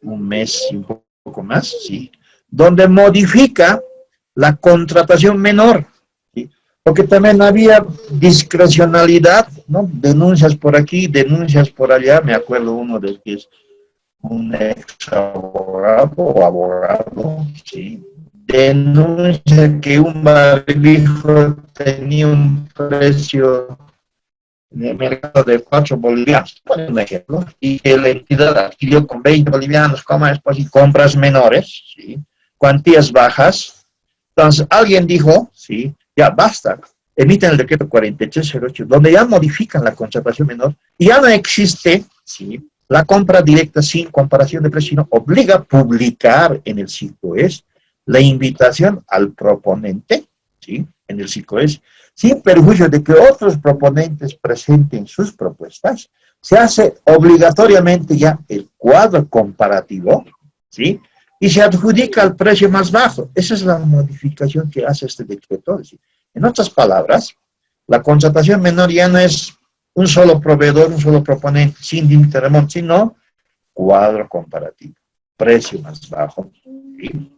un mes y un poco más, ¿sí? Donde modifica la contratación menor, ¿sí? Porque también había discrecionalidad, ¿no? Denuncias por aquí, denuncias por allá. Me acuerdo uno de que es un ex abogado o abogado, ¿sí? Denuncia que un barbijo tenía un precio en el mercado de 4 bolivianos, por un ejemplo, y que la entidad adquirió con 20 bolivianos, como después, y compras menores, ¿sí? Cuantías bajas. Entonces, alguien dijo, ¿sí? Ya basta, emiten el decreto 4308, donde ya modifican la contratación menor, y ya no existe, ¿sí? La compra directa sin comparación de precio, sino obliga a publicar en el SICOES la invitación al proponente, ¿sí? En el SICOES, sin perjuicio de que otros proponentes presenten sus propuestas, se hace obligatoriamente ya el cuadro comparativo, ¿sí? Y se adjudica el precio más bajo. Esa es la modificación que hace este decreto. En otras palabras, la contratación menor ya no es un solo proveedor, un solo proponente, sin límite de remonte, sino cuadro comparativo, precio más bajo, ¿sí?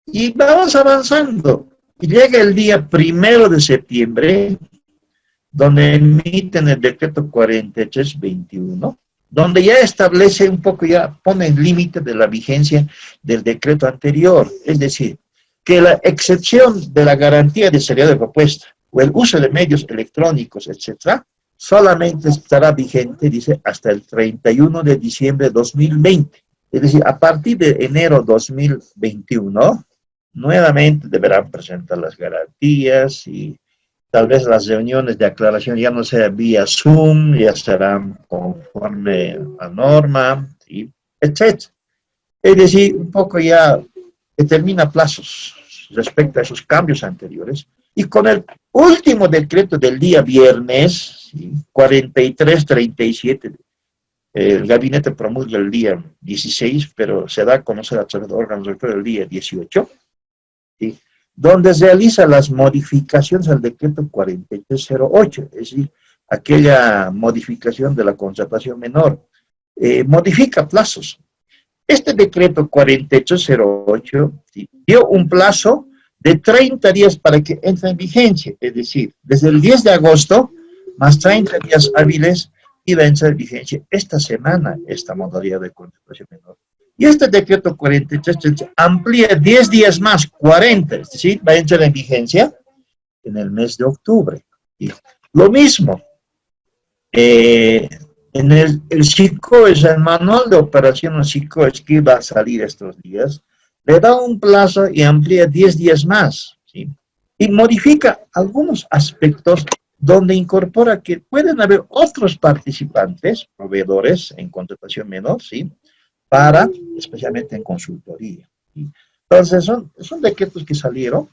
Y vamos avanzando. Y llega el día 1 de septiembre, donde emiten el decreto 4321, donde ya establece un poco, ya pone el límite de la vigencia del decreto anterior. Es decir, que la excepción de la garantía de seriedad de propuesta o el uso de medios electrónicos, etcétera, solamente estará vigente, dice, hasta el 31 de diciembre de 2020. Es decir, a partir de enero 2021, nuevamente deberán presentar las garantías y tal vez las reuniones de aclaración ya no sea vía Zoom, ya serán conforme a norma, ¿sí? Etcétera. Es decir, un poco ya determina plazos respecto a esos cambios anteriores. Y con el último decreto del día viernes, ¿sí? 4337, el gabinete promulga el día 16, pero se da a conocer a través de órganos rectores el día 18, ¿sí? Donde realiza las modificaciones al decreto 4308, es decir, aquella modificación de la contratación menor. Modifica plazos. Este decreto 4808, ¿sí? Dio un plazo de 30 días para que entre en vigencia, es decir, desde el 10 de agosto, más 30 días hábiles, iba a entrar en vigencia esta semana esta modalidad de contratación menor. Y este decreto 43 amplía 10 días más, 40, es decir, va a entrar en vigencia en el mes de octubre. Y lo mismo, en el SICOES, el manual de operación SICOES que va a salir estos días, le da un plazo y amplía 10 días más, ¿sí? Y modifica algunos aspectos donde incorpora que pueden haber otros participantes, proveedores en contratación menor, ¿sí? Para, especialmente en consultoría, ¿sí? Entonces, son decretos que salieron,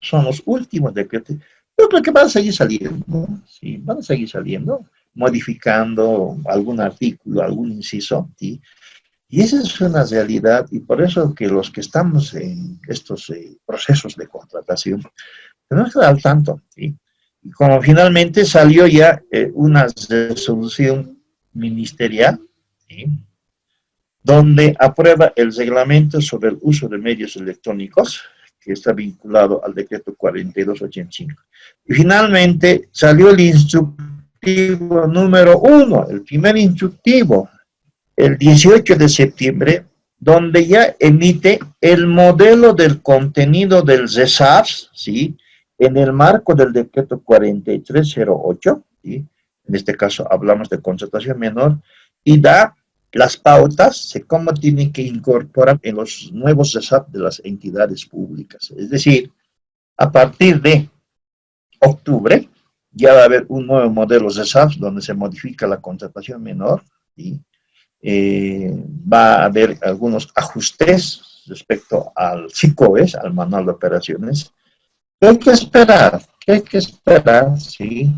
son los últimos decretos. Yo creo que van a seguir saliendo, ¿sí? Van a seguir saliendo, modificando algún artículo, algún inciso, ¿sí? Y esa es una realidad, y por eso que los que estamos en estos procesos de contratación, tenemos que estar al tanto, ¿sí? Y como finalmente salió ya una resolución ministerial, ¿sí? Donde aprueba el reglamento sobre el uso de medios electrónicos, que está vinculado al decreto 4285. Y finalmente salió el instructivo número 1, el primer instructivo, el 18 de septiembre, donde ya emite el modelo del contenido del RESARS, ¿sí? En el marco del decreto 4308, ¿sí? En este caso hablamos de contratación menor, y da las pautas de cómo tienen que incorporar en los nuevos RESAP de las entidades públicas. Es decir, a partir de octubre ya va a haber un nuevo modelo RESAP donde se modifica la contratación menor, ¿sí? Va a haber algunos ajustes respecto al SICOES, al manual de operaciones. ¿Qué hay que esperar? ¿Sí?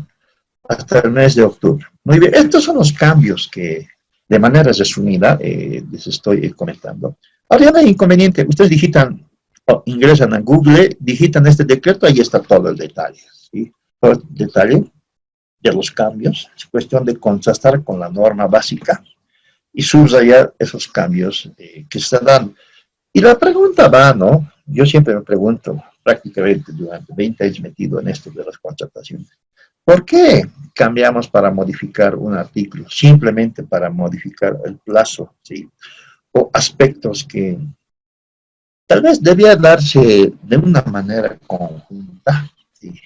Hasta el mes de octubre. Muy bien, estos son los cambios que de manera resumida les estoy comentando. Ahora ya no hay inconveniente, ustedes digitan, ingresan a Google, digitan este decreto, ahí está todo el detalle, ¿sí? Todo el detalle de los cambios, es cuestión de contrastar con la norma básica. y subrayar esos cambios que se dan. Y la pregunta va, ¿no? Yo siempre me pregunto, prácticamente durante 20 años metido en esto de las contrataciones, ¿por qué cambiamos para modificar un artículo? Simplemente para modificar el plazo, ¿sí? O aspectos que tal vez debía darse de una manera conjunta, ¿sí?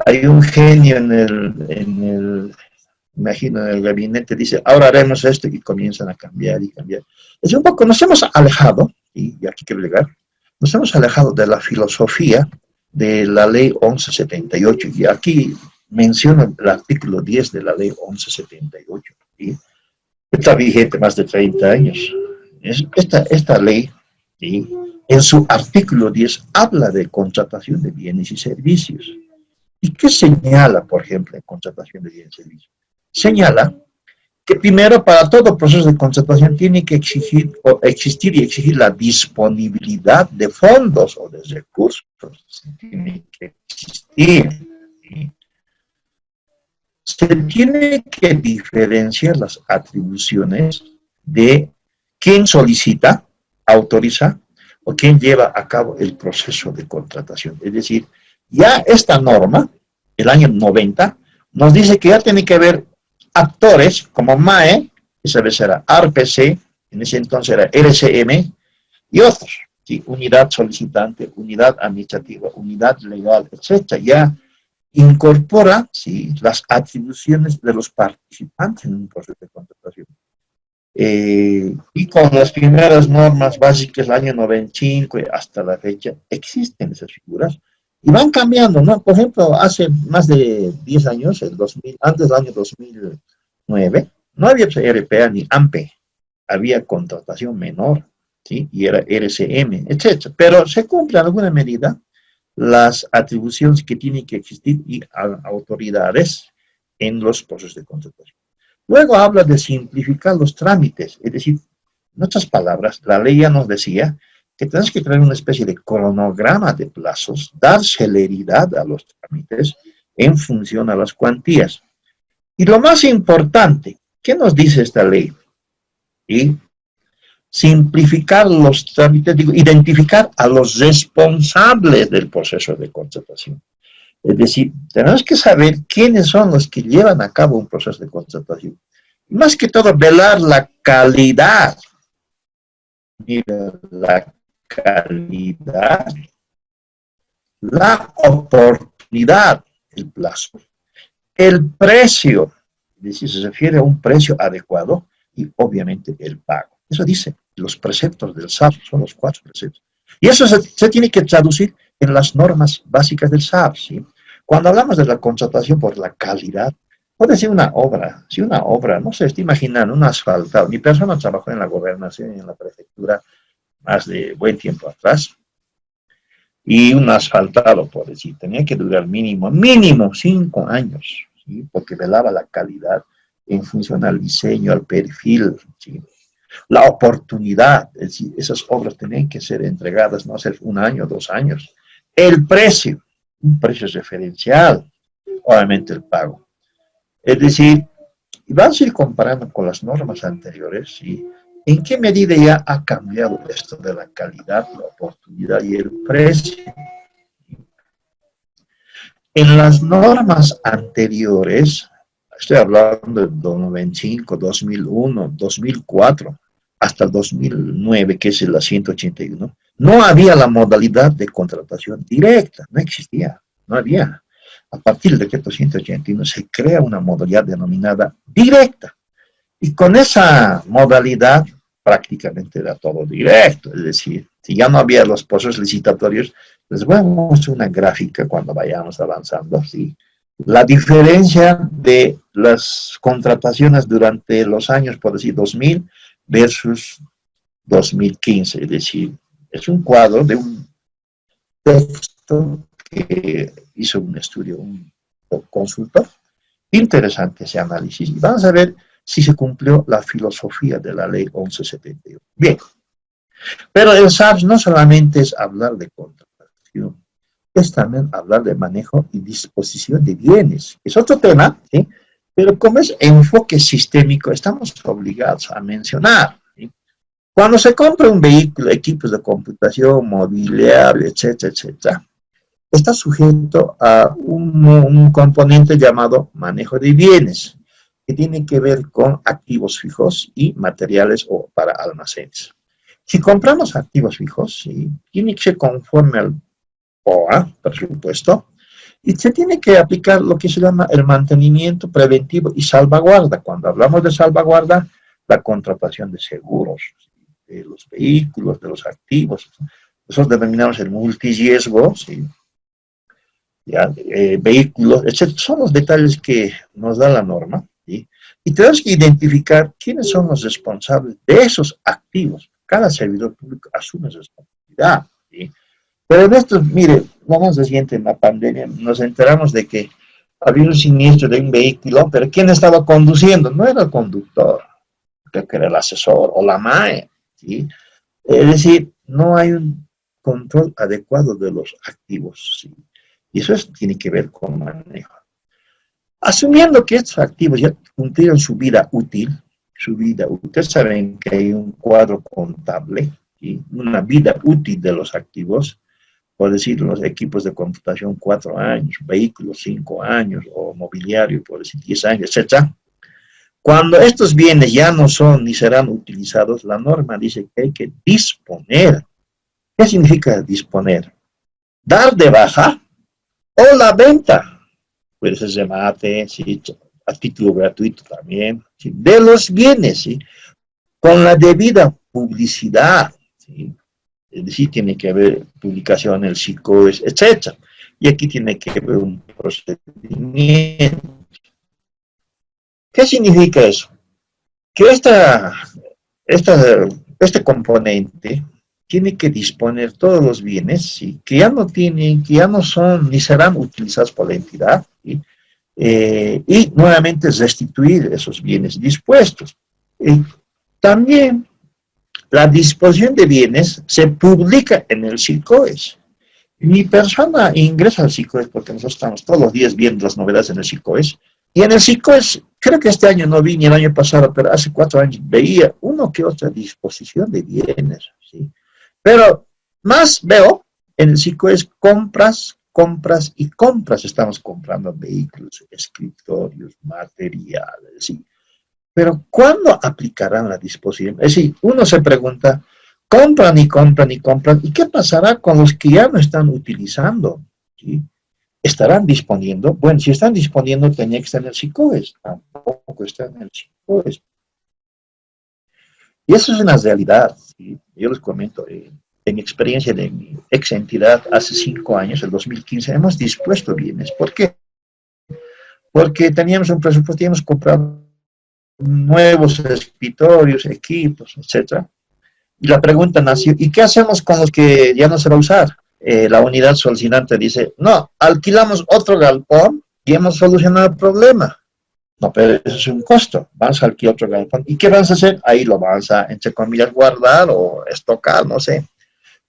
Hay un genio imagino, en el gabinete, dice, ahora haremos esto, y comienzan a cambiar y cambiar. Es un poco, nos hemos alejado, y aquí quiero llegar, nos hemos alejado de la filosofía de la ley 1178, y aquí menciono el artículo 10 de la ley 1178, ¿sí? Está vigente más de 30 años. Esta ley, ¿sí?, en su artículo 10 habla de contratación de bienes y servicios. ¿Y qué señala, por ejemplo, en contratación de bienes y servicios? Señala que primero para todo proceso de contratación tiene que existir y exigir la disponibilidad de fondos o de recursos. Tiene que existir. ¿Sí? Se tiene que diferenciar las atribuciones de quién solicita, autoriza o quién lleva a cabo el proceso de contratación. Es decir, ya esta norma, el año 90, nos dice que ya tiene que haber actores como MAE, esa vez era ARPC, en ese entonces era RCM, y otros, ¿sí? Unidad solicitante, unidad administrativa, unidad legal, etc. Ya incorpora, ¿sí?, las atribuciones de los participantes en un proceso de contratación. Y con las primeras normas básicas, el año 95 hasta la fecha, existen esas figuras y van cambiando, ¿no? Por ejemplo, hace más de 10 años, antes del año 2009, no había RPA ni AMPE, había contratación menor, ¿sí? Y era RCM, etc. Pero se cumple en alguna medida las atribuciones que tienen que existir y autoridades en los procesos de contratación. Luego habla de simplificar los trámites, es decir, en otras palabras, la ley ya nos decía que tenemos que crear una especie de cronograma de plazos, dar celeridad a los trámites en función a las cuantías. Y lo más importante, ¿qué nos dice esta ley? ¿Sí? Simplificar los trámites, digo, identificar a los responsables del proceso de contratación. Es decir, tenemos que saber quiénes son los que llevan a cabo un proceso de contratación. Y más que todo, velar la calidad. Mira, la calidad, la oportunidad, el plazo, el precio, es decir, se refiere a un precio adecuado, y obviamente el pago. Eso dice los preceptos del SAP, son los 4 preceptos. Y eso se tiene que traducir en las normas básicas del SAP, ¿sí? Cuando hablamos de la contratación por la calidad, puede ser una obra, si una obra, no sé, estoy imaginando, un asfaltado. Mi persona trabajó en la gobernación y en la prefectura más de buen tiempo atrás, y un asfaltado, por decir, tenía que durar mínimo 5 años, ¿sí? Porque velaba la calidad en función al diseño, al perfil, ¿sí? La oportunidad, es decir, esas obras tenían que ser entregadas, no hacer 1 año, 2 años. El precio, un precio referencial, obviamente el pago. Es decir, vamos a ir comparando con las normas anteriores, ¿sí? ¿En qué medida ya ha cambiado esto de la calidad, la oportunidad y el precio? En las normas anteriores, estoy hablando del 95, 2001, 2004, hasta el 2009, que es la 181, no había la modalidad de contratación directa, no existía, no había. A partir del decreto 181 se crea una modalidad denominada directa. Y con esa modalidad prácticamente era todo directo, es decir, si ya no había los procesos licitatorios, les voy a mostrar una gráfica cuando vayamos avanzando, ¿sí? La diferencia de las contrataciones durante los años, por decir, 2000 versus 2015, es decir, es un cuadro de un texto que hizo un estudio, un consultor. Interesante ese análisis. Y vamos a ver si se cumplió la filosofía de la ley 1171. Bien, pero el SAPS no solamente es hablar de contratación, es también hablar de manejo y disposición de bienes. Es otro tema, ¿sí? Pero como es enfoque sistémico, estamos obligados a mencionar. ¿Sí? Cuando se compra un vehículo, equipos de computación, mobiliario, etcétera, etcétera, está sujeto a un componente llamado manejo de bienes, que tiene que ver con activos fijos y materiales o para almacenes. Si compramos activos fijos, ¿sí? Tiene que ser conforme al POA, por supuesto, y se tiene que aplicar lo que se llama el mantenimiento preventivo y salvaguarda. Cuando hablamos de salvaguarda, la contratación de seguros, de los vehículos, de los activos. Nosotros denominamos el multiriesgo, ¿sí? Ya, vehículos, etc. Son los detalles que nos da la norma, ¿sí? Y tenemos que identificar quiénes son los responsables de esos activos. Cada servidor público asume su responsabilidad, ¿sí? Pero en esto, mire, lo más reciente en la pandemia, nos enteramos de que había un siniestro de un vehículo, pero ¿quién estaba conduciendo? No era el conductor, creo que era el asesor o la MAE, ¿sí? Es decir, no hay un control adecuado de los activos, ¿sí? Y eso tiene que ver con manejo. Asumiendo que estos activos ya cumplieron su vida útil, ustedes saben que hay un cuadro contable, ¿sí? Una vida útil de los activos, por decir, los equipos de computación 4 años, vehículos 5 años, o mobiliario, por decir 10 años, etc. Cuando estos bienes ya no son ni serán utilizados, la norma dice que hay que disponer. ¿Qué significa disponer? Dar de baja o la venta. Puede ser remate, ¿sí? A título gratuito también, ¿sí? De los bienes, ¿sí? Con la debida publicidad, ¿sí? Es decir, tiene que haber publicación en el SICOES, etc. Y aquí tiene que haber un procedimiento. ¿Qué significa eso? Que este componente tiene que disponer todos los bienes, ¿sí? Que ya no tienen, que ya no son ni serán utilizados por la entidad, ¿sí? Y nuevamente restituir esos bienes dispuestos. También la disposición de bienes se publica en el SICOES. Mi persona ingresa al SICOES porque nosotros estamos todos los días viendo las novedades en el SICOES. Y en el SICOES, creo que este año no vi ni el año pasado, pero hace 4 años veía uno que otra disposición de bienes, ¿sí? Pero más veo en el SICOES compras y compras. Estamos comprando vehículos, escritorios, materiales, ¿sí? Pero ¿cuándo aplicarán la disposición? Es decir, uno se pregunta, compran y compran y compran, ¿y qué pasará con los que ya no están utilizando? ¿Sí? ¿Estarán disponiendo? Bueno, si están disponiendo, tenía que estar en el SICOES. Tampoco está en el SICOES. Y eso es una realidad, ¿sí? Yo les comento, en mi experiencia de mi ex entidad, hace 5 años, el 2015, hemos dispuesto bienes. ¿Por qué? Porque teníamos un presupuesto, teníamos comprado nuevos escritorios, equipos, etc. Y la pregunta nació, ¿y qué hacemos con los que ya no se va a usar? La unidad solicitante dice, no, alquilamos otro galpón y hemos solucionado el problema. No, pero eso es un costo. Vamos a alquilar otro galpón. ¿Y qué vamos a hacer? Ahí lo vamos a, entre comillas, guardar o estocar, no sé.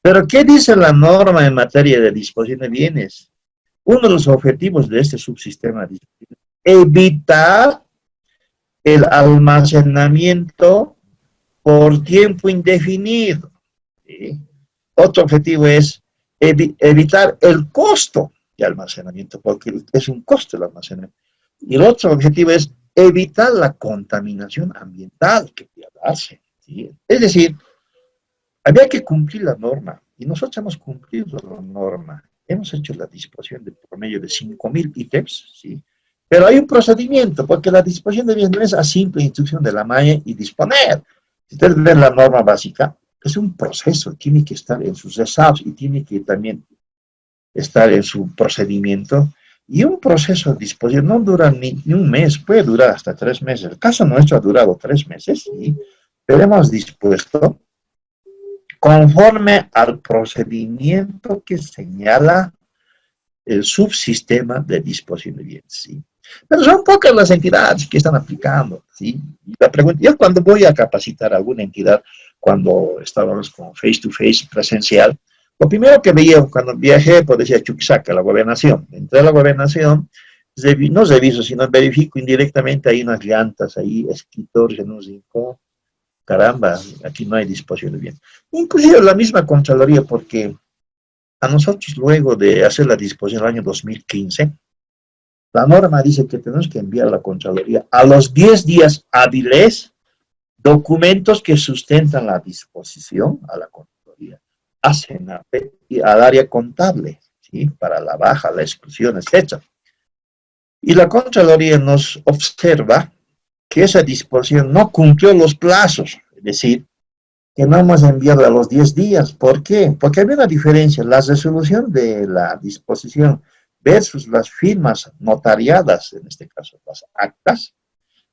Pero ¿qué dice la norma en materia de disposición de bienes? Uno de los objetivos de este subsistema es evitar el almacenamiento por tiempo indefinido, ¿sí? Otro objetivo es evitar el costo de almacenamiento, porque es un costo el almacenamiento. Y el otro objetivo es evitar la contaminación ambiental que puede darse, ¿sí? Es decir, había que cumplir la norma, y nosotros hemos cumplido la norma. Hemos hecho la disposición de promedio de 5.000 ítems, ¿sí? Pero hay un procedimiento, porque la disposición de bienes no es a simple instrucción de la MAE y disponer. Si ustedes ven la norma básica, es un proceso, tiene que estar en sus resaltos y tiene que también estar en su procedimiento. Y un proceso de disposición no dura ni un mes, puede durar hasta 3 meses. El caso nuestro ha durado 3 meses, ¿sí? Pero hemos dispuesto conforme al procedimiento que señala el subsistema de disposición de bienes, ¿sí? Pero son pocas las entidades que están aplicando, ¿sí? Y la pregunta, yo cuando voy a capacitar a alguna entidad, cuando estábamos con face to face presencial, lo primero que veía cuando viajé, pues decía Chuquisaca, la gobernación. Entré a la gobernación no reviso, sino verifico indirectamente, hay unas llantas, ahí, escritorios en un rincón, caramba, aquí no hay disposición de bien. Inclusive la misma Contraloría, porque a nosotros luego de hacer la disposición en el año 2015, la norma dice que tenemos que enviar a la Contraloría a los 10 días hábiles documentos que sustentan la disposición a la Contraloría, a SENAPE y al área contable, ¿sí? Para la baja, la exclusión, etc. Y la Contraloría nos observa que esa disposición no cumplió los plazos, es decir, que no hemos enviado a los 10 días. ¿Por qué? Porque había una diferencia, la resolución de la disposición versus las firmas notariadas, en este caso las actas,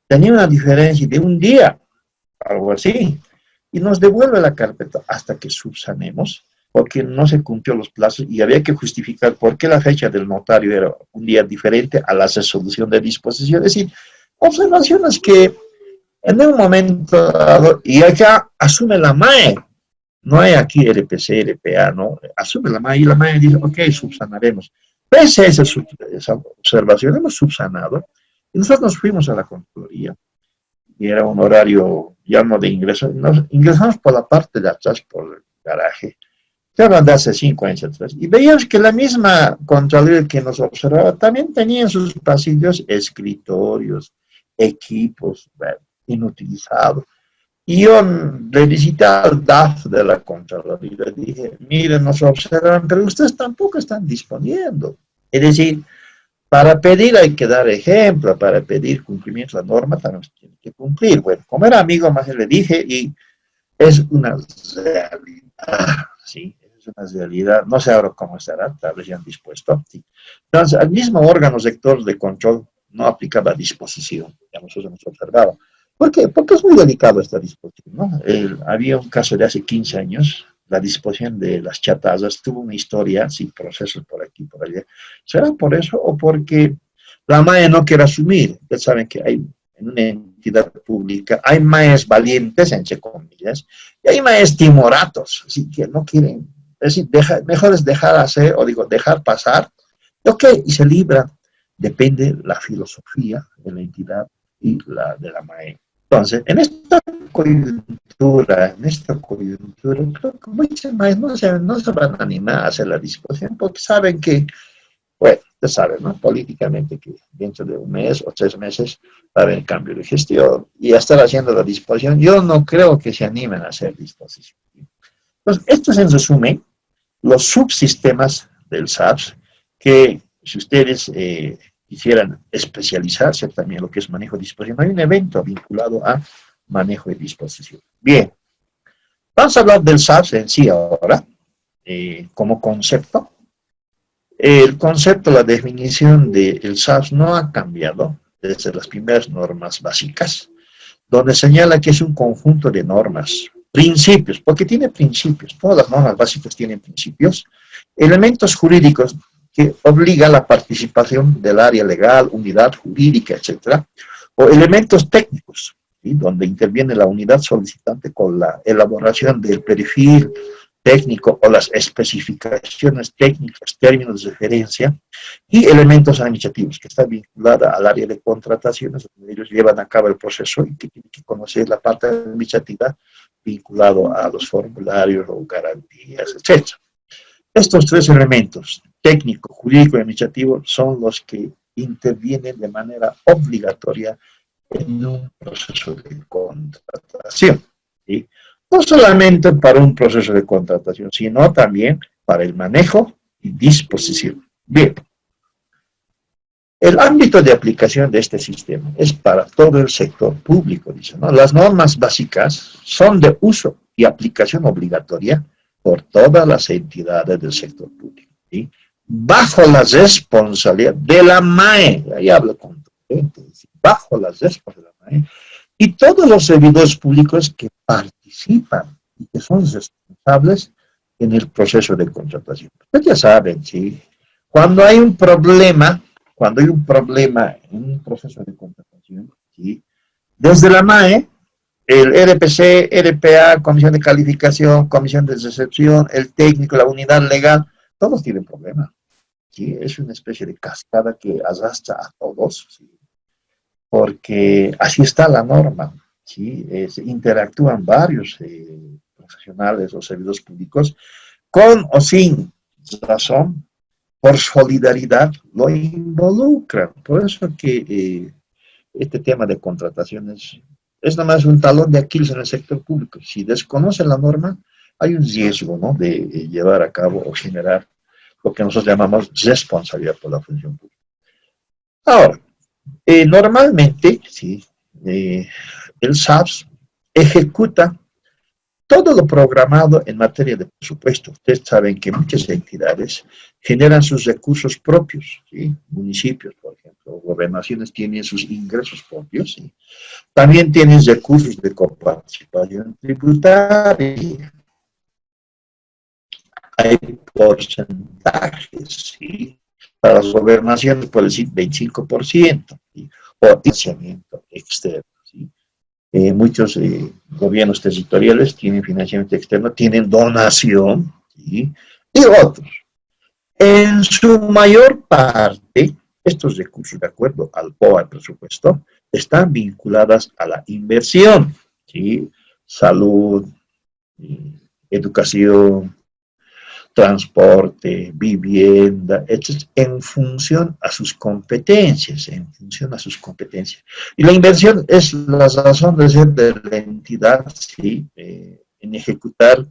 tenía una diferencia de un día, algo así, y nos devuelve la carpeta hasta que subsanemos, porque no se cumplió los plazos y había que justificar por qué la fecha del notario era un día diferente a la resolución de disposición. Es decir, observaciones que en un momento dado, y acá asume la MAE, no hay aquí RPC, RPA, no, asume la MAE y la MAE dice, ok, subsanaremos. Pese a esa observación, hemos subsanado, y nosotros nos fuimos a la Contraloría, y era un horario ya no de ingreso, nos ingresamos por la parte de atrás, por el garaje, que hablan de hace 5 años atrás, y veíamos que la misma Contraloría que nos observaba también tenía en sus pasillos escritorios, equipos, bueno, inutilizados. Y yo le visité al DAF de la Contraloría y le dije, miren, nos observan, pero ustedes tampoco están disponiendo. Es decir, para pedir hay que dar ejemplo, para pedir cumplimiento de la norma también se tiene que cumplir. Bueno, como era amigo, más le dije, y es una realidad, ¿sí? Es una realidad, no sé ahora cómo estará, tal vez ya han dispuesto. ¿Sí? Entonces, el mismo órgano sector de control no aplicaba disposición, ya nosotros hemos observado. ¿Por qué? Porque es muy delicado esta disposición, ¿no? Había un caso de hace 15 años, la disposición de las chatazas tuvo una historia, sin procesos por aquí, por allá. ¿Será por eso o porque la MAE no quiere asumir? Ustedes saben que hay en una entidad pública, hay MAEs valientes, entre comillas, y hay MAEs timoratos, así que no quieren, es decir, mejor es dejar hacer, o digo, dejar pasar, ok, y se libra, depende la filosofía de la entidad y la de la MAE. Entonces, en esta coyuntura, creo que muchos MAEs no se van a animar a hacer la disposición porque saben que, bueno, ustedes saben, ¿no? Políticamente que dentro de un mes o 3 meses va a haber cambio de gestión y a estar haciendo la disposición, yo no creo que se animen a hacer disposición. Entonces, esto es en resumen los subsistemas del SAPS que, si ustedes quisieran especializarse también en lo que es manejo de disposición, hay un evento vinculado a manejo de disposición. Bien, vamos a hablar del SAPS en sí ahora, como concepto. El concepto, la definición del SAPS no ha cambiado desde las primeras normas básicas, donde señala que es un conjunto de normas, principios, porque tiene principios, todas las normas básicas tienen principios, elementos jurídicos que obliga la participación del área legal, unidad jurídica, etcétera, o elementos técnicos, ¿sí? Donde interviene la unidad solicitante con la elaboración del perfil técnico o las especificaciones técnicas, términos de referencia, y elementos administrativos, que están vinculados al área de contrataciones, donde ellos llevan a cabo el proceso y que tienen que conocer la parte administrativa vinculado a los formularios o garantías, etcétera. Estos 3 elementos, técnico, jurídico y administrativo, son los que intervienen de manera obligatoria en un proceso de contratación. ¿Sí? No solamente para un proceso de contratación, sino también para el manejo y disposición. Bien, el ámbito de aplicación de este sistema es para todo el sector público, dice, ¿no? Las normas básicas son de uso y aplicación obligatoria por todas las entidades del sector público, ¿sí? Bajo la responsabilidad de la MAE, ahí hablo con bajo la responsabilidad de la MAE, y todos los servidores públicos que participan y que son responsables en el proceso de contratación. Ustedes ya saben, ¿sí? Cuando hay un problema en un proceso de contratación, ¿sí? Desde la MAE, el RPC, RPA, Comisión de Calificación, Comisión de Recepción, el técnico, la unidad legal, todos tienen problemas. ¿sí? Es una especie de cascada que arrastra a todos, ¿sí? Porque así está la norma, ¿sí? Interactúan varios profesionales o servidores públicos con o sin razón, por solidaridad, lo involucran. Por eso que este tema de contrataciones es nada más un talón de Aquiles en el sector público. Si desconocen la norma, hay un riesgo, ¿no?, de llevar a cabo o generar lo que nosotros llamamos responsabilidad por la función pública. Ahora, normalmente, sí, el SAPS ejecuta todo lo programado en materia de presupuesto. Ustedes saben que muchas entidades generan sus recursos propios, ¿sí? Municipios, por ejemplo, gobernaciones tienen sus ingresos propios, ¿sí? También tienen recursos de coparticipación tributaria. Hay porcentajes, ¿sí? Para las gobernaciones puede decir 25%, ¿sí? O financiamiento externo, ¿sí? Muchos gobiernos territoriales tienen financiamiento externo, tienen donación, ¿sí? Y otros. En su mayor parte, estos recursos, de acuerdo al POA, al presupuesto, están vinculadas a la inversión, ¿sí? Salud, educación, transporte, vivienda, etc., en función a sus competencias, Y la inversión es la razón de ser de la entidad, ¿sí? En ejecutar,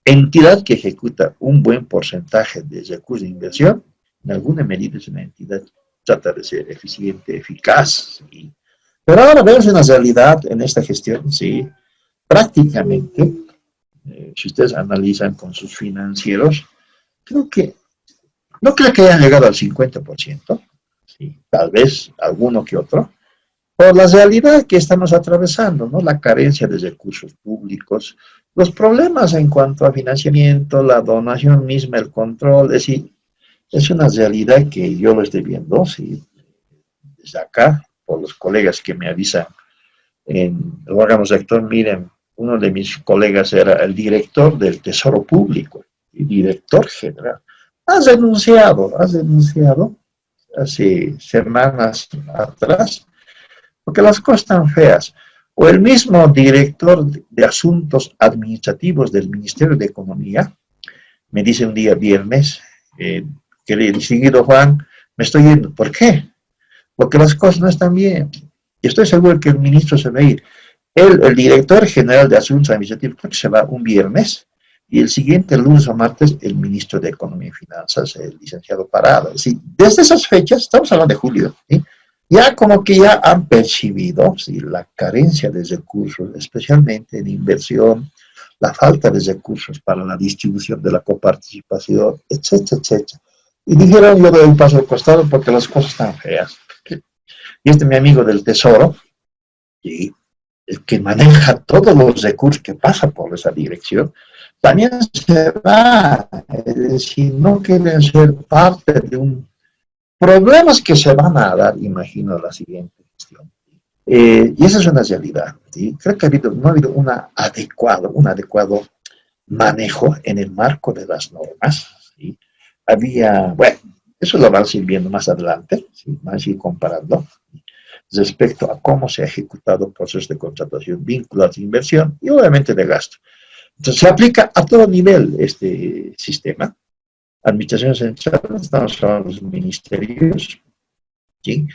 entidad que ejecuta un buen porcentaje de recursos de inversión, en alguna medida es una entidad que trata de ser eficiente, eficaz, ¿sí? Pero ahora vemos una realidad en esta gestión, ¿sí? Prácticamente, si ustedes analizan con sus financieros, no creo que hayan llegado al 50%, ¿sí? Tal vez alguno que otro, por la realidad que estamos atravesando, ¿no? La carencia de recursos públicos, los problemas en cuanto a financiamiento, la donación misma, el control, es decir, es una realidad que yo lo estoy viendo, ¿sí? Desde acá, por los colegas que me avisan en el órgano sector, miren, uno de mis colegas era el director del Tesoro Público, el director general. Has denunciado hace semanas atrás, porque las cosas están feas. O el mismo director de Asuntos Administrativos del Ministerio de Economía me dice un día viernes, querido distinguido Juan, me estoy yendo. ¿Por qué? Porque las cosas no están bien. Y estoy seguro que el ministro se va a ir. El director general de Asuntos Administrativos creo que se va un viernes, y el siguiente lunes o martes el ministro de Economía y Finanzas, el licenciado Parado. Es decir, desde esas fechas, estamos hablando de julio, ¿sí? Ya como que ya han percibido, ¿sí?, la carencia de recursos, especialmente en inversión, la falta de recursos para la distribución de la coparticipación, etcétera, etcétera. Y dijeron, yo doy un paso al costado porque las cosas están feas. Y mi amigo del Tesoro, ¿sí?, el que maneja todos los recursos que pasan por esa dirección, también se va, es decir, no quieren ser parte de un problemas que se van a dar, imagino, la siguiente cuestión. Y esa es una realidad, ¿sí? Creo que no ha habido un adecuado manejo en el marco de las normas, ¿sí? Bueno, eso lo vamos a ir viendo más adelante, ¿sí? Vamos a ir comparando respecto a cómo se ha ejecutado procesos de contratación vinculados a inversión y obviamente de gasto. Entonces se aplica a todo nivel este sistema. Administración central, estamos hablando de los ministerios, ¿sí?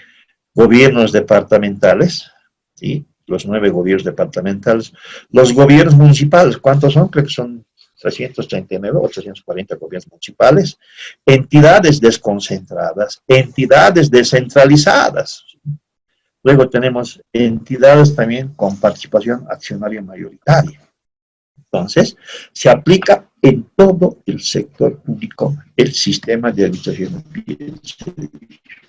Gobiernos departamentales, ¿sí? Los 9 gobiernos departamentales, los gobiernos municipales, ¿cuántos son? Creo que son 339 o 340 gobiernos municipales, entidades desconcentradas, entidades descentralizadas. Luego tenemos entidades también con participación accionaria mayoritaria. Entonces, se aplica en todo el sector público el sistema de administración de bienes y servicios.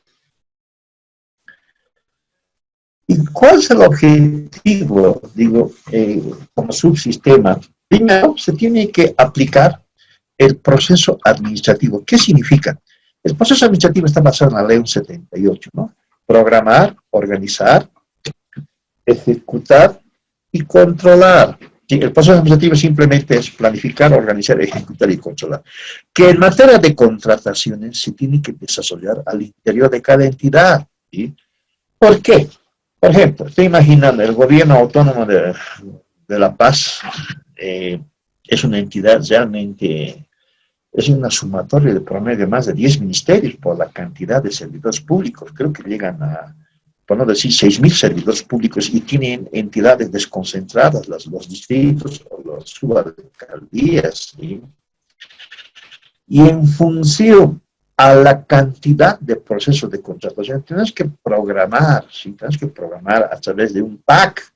¿Y cuál es el objetivo? Digo, como subsistema. Primero, se tiene que aplicar el proceso administrativo. ¿Qué significa? El proceso administrativo está basado en la ley 78, ¿no? Programar, organizar, ejecutar y controlar. Sí, el proceso administrativo simplemente es planificar, organizar, ejecutar y controlar. Que en materia de contrataciones se tiene que desarrollar al interior de cada entidad. ¿Sí? ¿Por qué? Por ejemplo, estoy imaginando, el gobierno autónomo de La Paz es una entidad realmente, es una sumatoria de promedio de más de 10 ministerios por la cantidad de servidores públicos. Creo que llegan a, por no decir, 6.000 servidores públicos y tienen entidades desconcentradas, los distritos o las subalcaldías. ¿Sí? Y en función a la cantidad de procesos de contratación, tenemos que programar, ¿sí? Tenemos que programar a través de un PAC.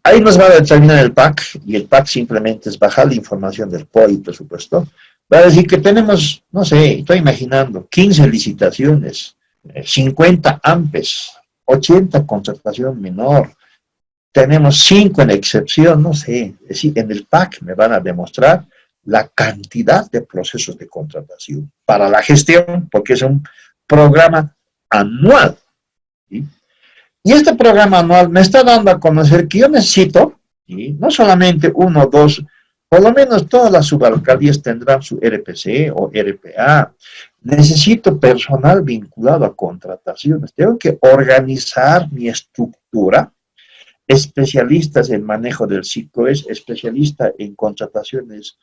Ahí nos va a determinar el PAC, y el PAC simplemente es bajar la información del POI presupuesto. Va a decir que tenemos, no sé, estoy imaginando, 15 licitaciones, 50 AMPES, 80 contratación menor, tenemos 5 en excepción, no sé. Es decir, en el PAC me van a demostrar la cantidad de procesos de contratación para la gestión, porque es un programa anual. ¿Sí? Y este programa anual me está dando a conocer que yo necesito, ¿sí? No solamente 1 o 2, por lo menos todas las subalcaldías tendrán su RPC o RPA. Necesito personal vinculado a contrataciones. Tengo que organizar mi estructura, especialistas en manejo del SICOES, especialistas en contrataciones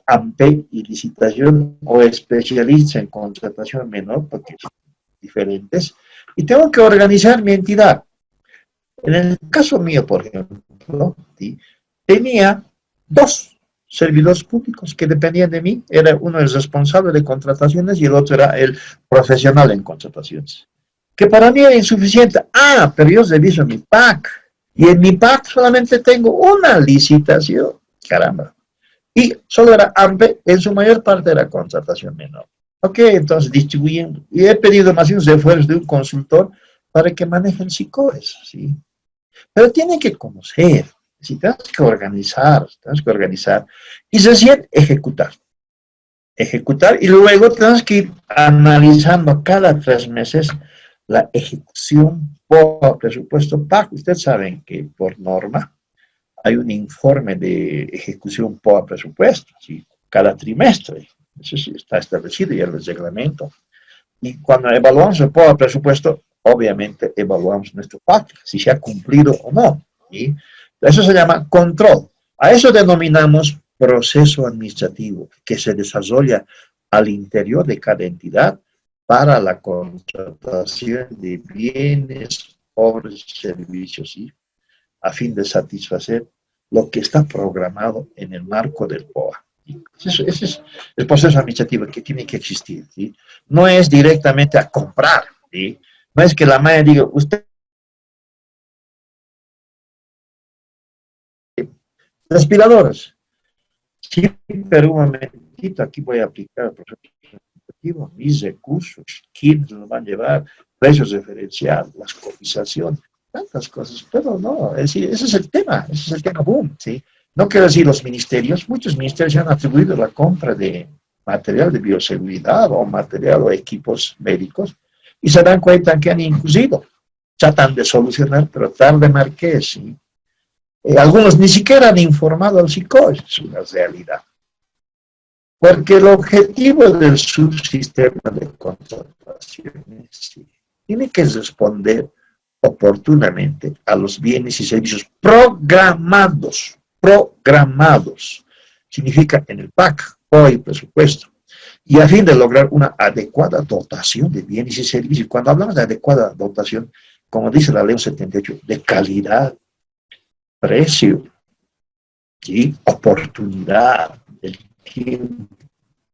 AMPE y licitación, o especialistas en contratación menor, porque son diferentes, y tengo que organizar mi entidad. En el caso mío, por ejemplo, ¿sí? Tenía 2 servidores públicos que dependían de mí. Era uno el responsable de contrataciones y el otro era el profesional en contrataciones. Que para mí era insuficiente. Ah, pero yo reviso mi PAC. Y en mi PAC solamente tengo una licitación. Caramba. Y solo era AMPE, en su mayor parte era contratación menor. Ok, entonces distribuyendo. Y he pedido más unos esfuerzos de un consultor para que maneje el SICOES, ¿sí? Pero tienen que conocer, ¿sí? Tenemos que organizar y recién ejecutar. Ejecutar, y luego tenemos que ir analizando cada 3 meses la ejecución por presupuesto PAC. Ustedes saben que por norma hay un informe de ejecución por presupuesto, ¿sí? Cada trimestre. Eso sí está establecido ya en el reglamento. Y cuando evaluamos el por presupuesto, obviamente evaluamos nuestro PAC, si se ha cumplido o no. ¿Sí? Eso se llama control. A eso denominamos proceso administrativo, que se desarrolla al interior de cada entidad para la contratación de bienes, obras y servicios, ¿sí? A fin de satisfacer lo que está programado en el marco del POA. Ese es el proceso administrativo que tiene que existir, ¿sí? No es directamente a comprar, ¿sí? No es que la madre diga, usted... Respiradores. Sí, pero un momentito, aquí voy a aplicar el proceso administrativo, mis recursos, quiénes lo van a llevar, precios referenciales, las cotizaciones, tantas cosas, pero no, es decir, ese es el tema boom, ¿sí? No quiero decir los ministerios, muchos ministerios han atribuido la compra de material de bioseguridad o material o equipos médicos y se dan cuenta que han incluido, tratan de solucionar, pero tarde marqués, ¿sí? Algunos ni siquiera han informado al SICOES, es una realidad. Porque el objetivo del subsistema de contrataciones, ¿sí? Tiene que responder oportunamente a los bienes y servicios programados. Significa en el PAC, POI, presupuesto, y a fin de lograr una adecuada dotación de bienes y servicios. Cuando hablamos de adecuada dotación, como dice la ley 78, de calidad, precio, ¿sí? Oportunidad, el tiempo.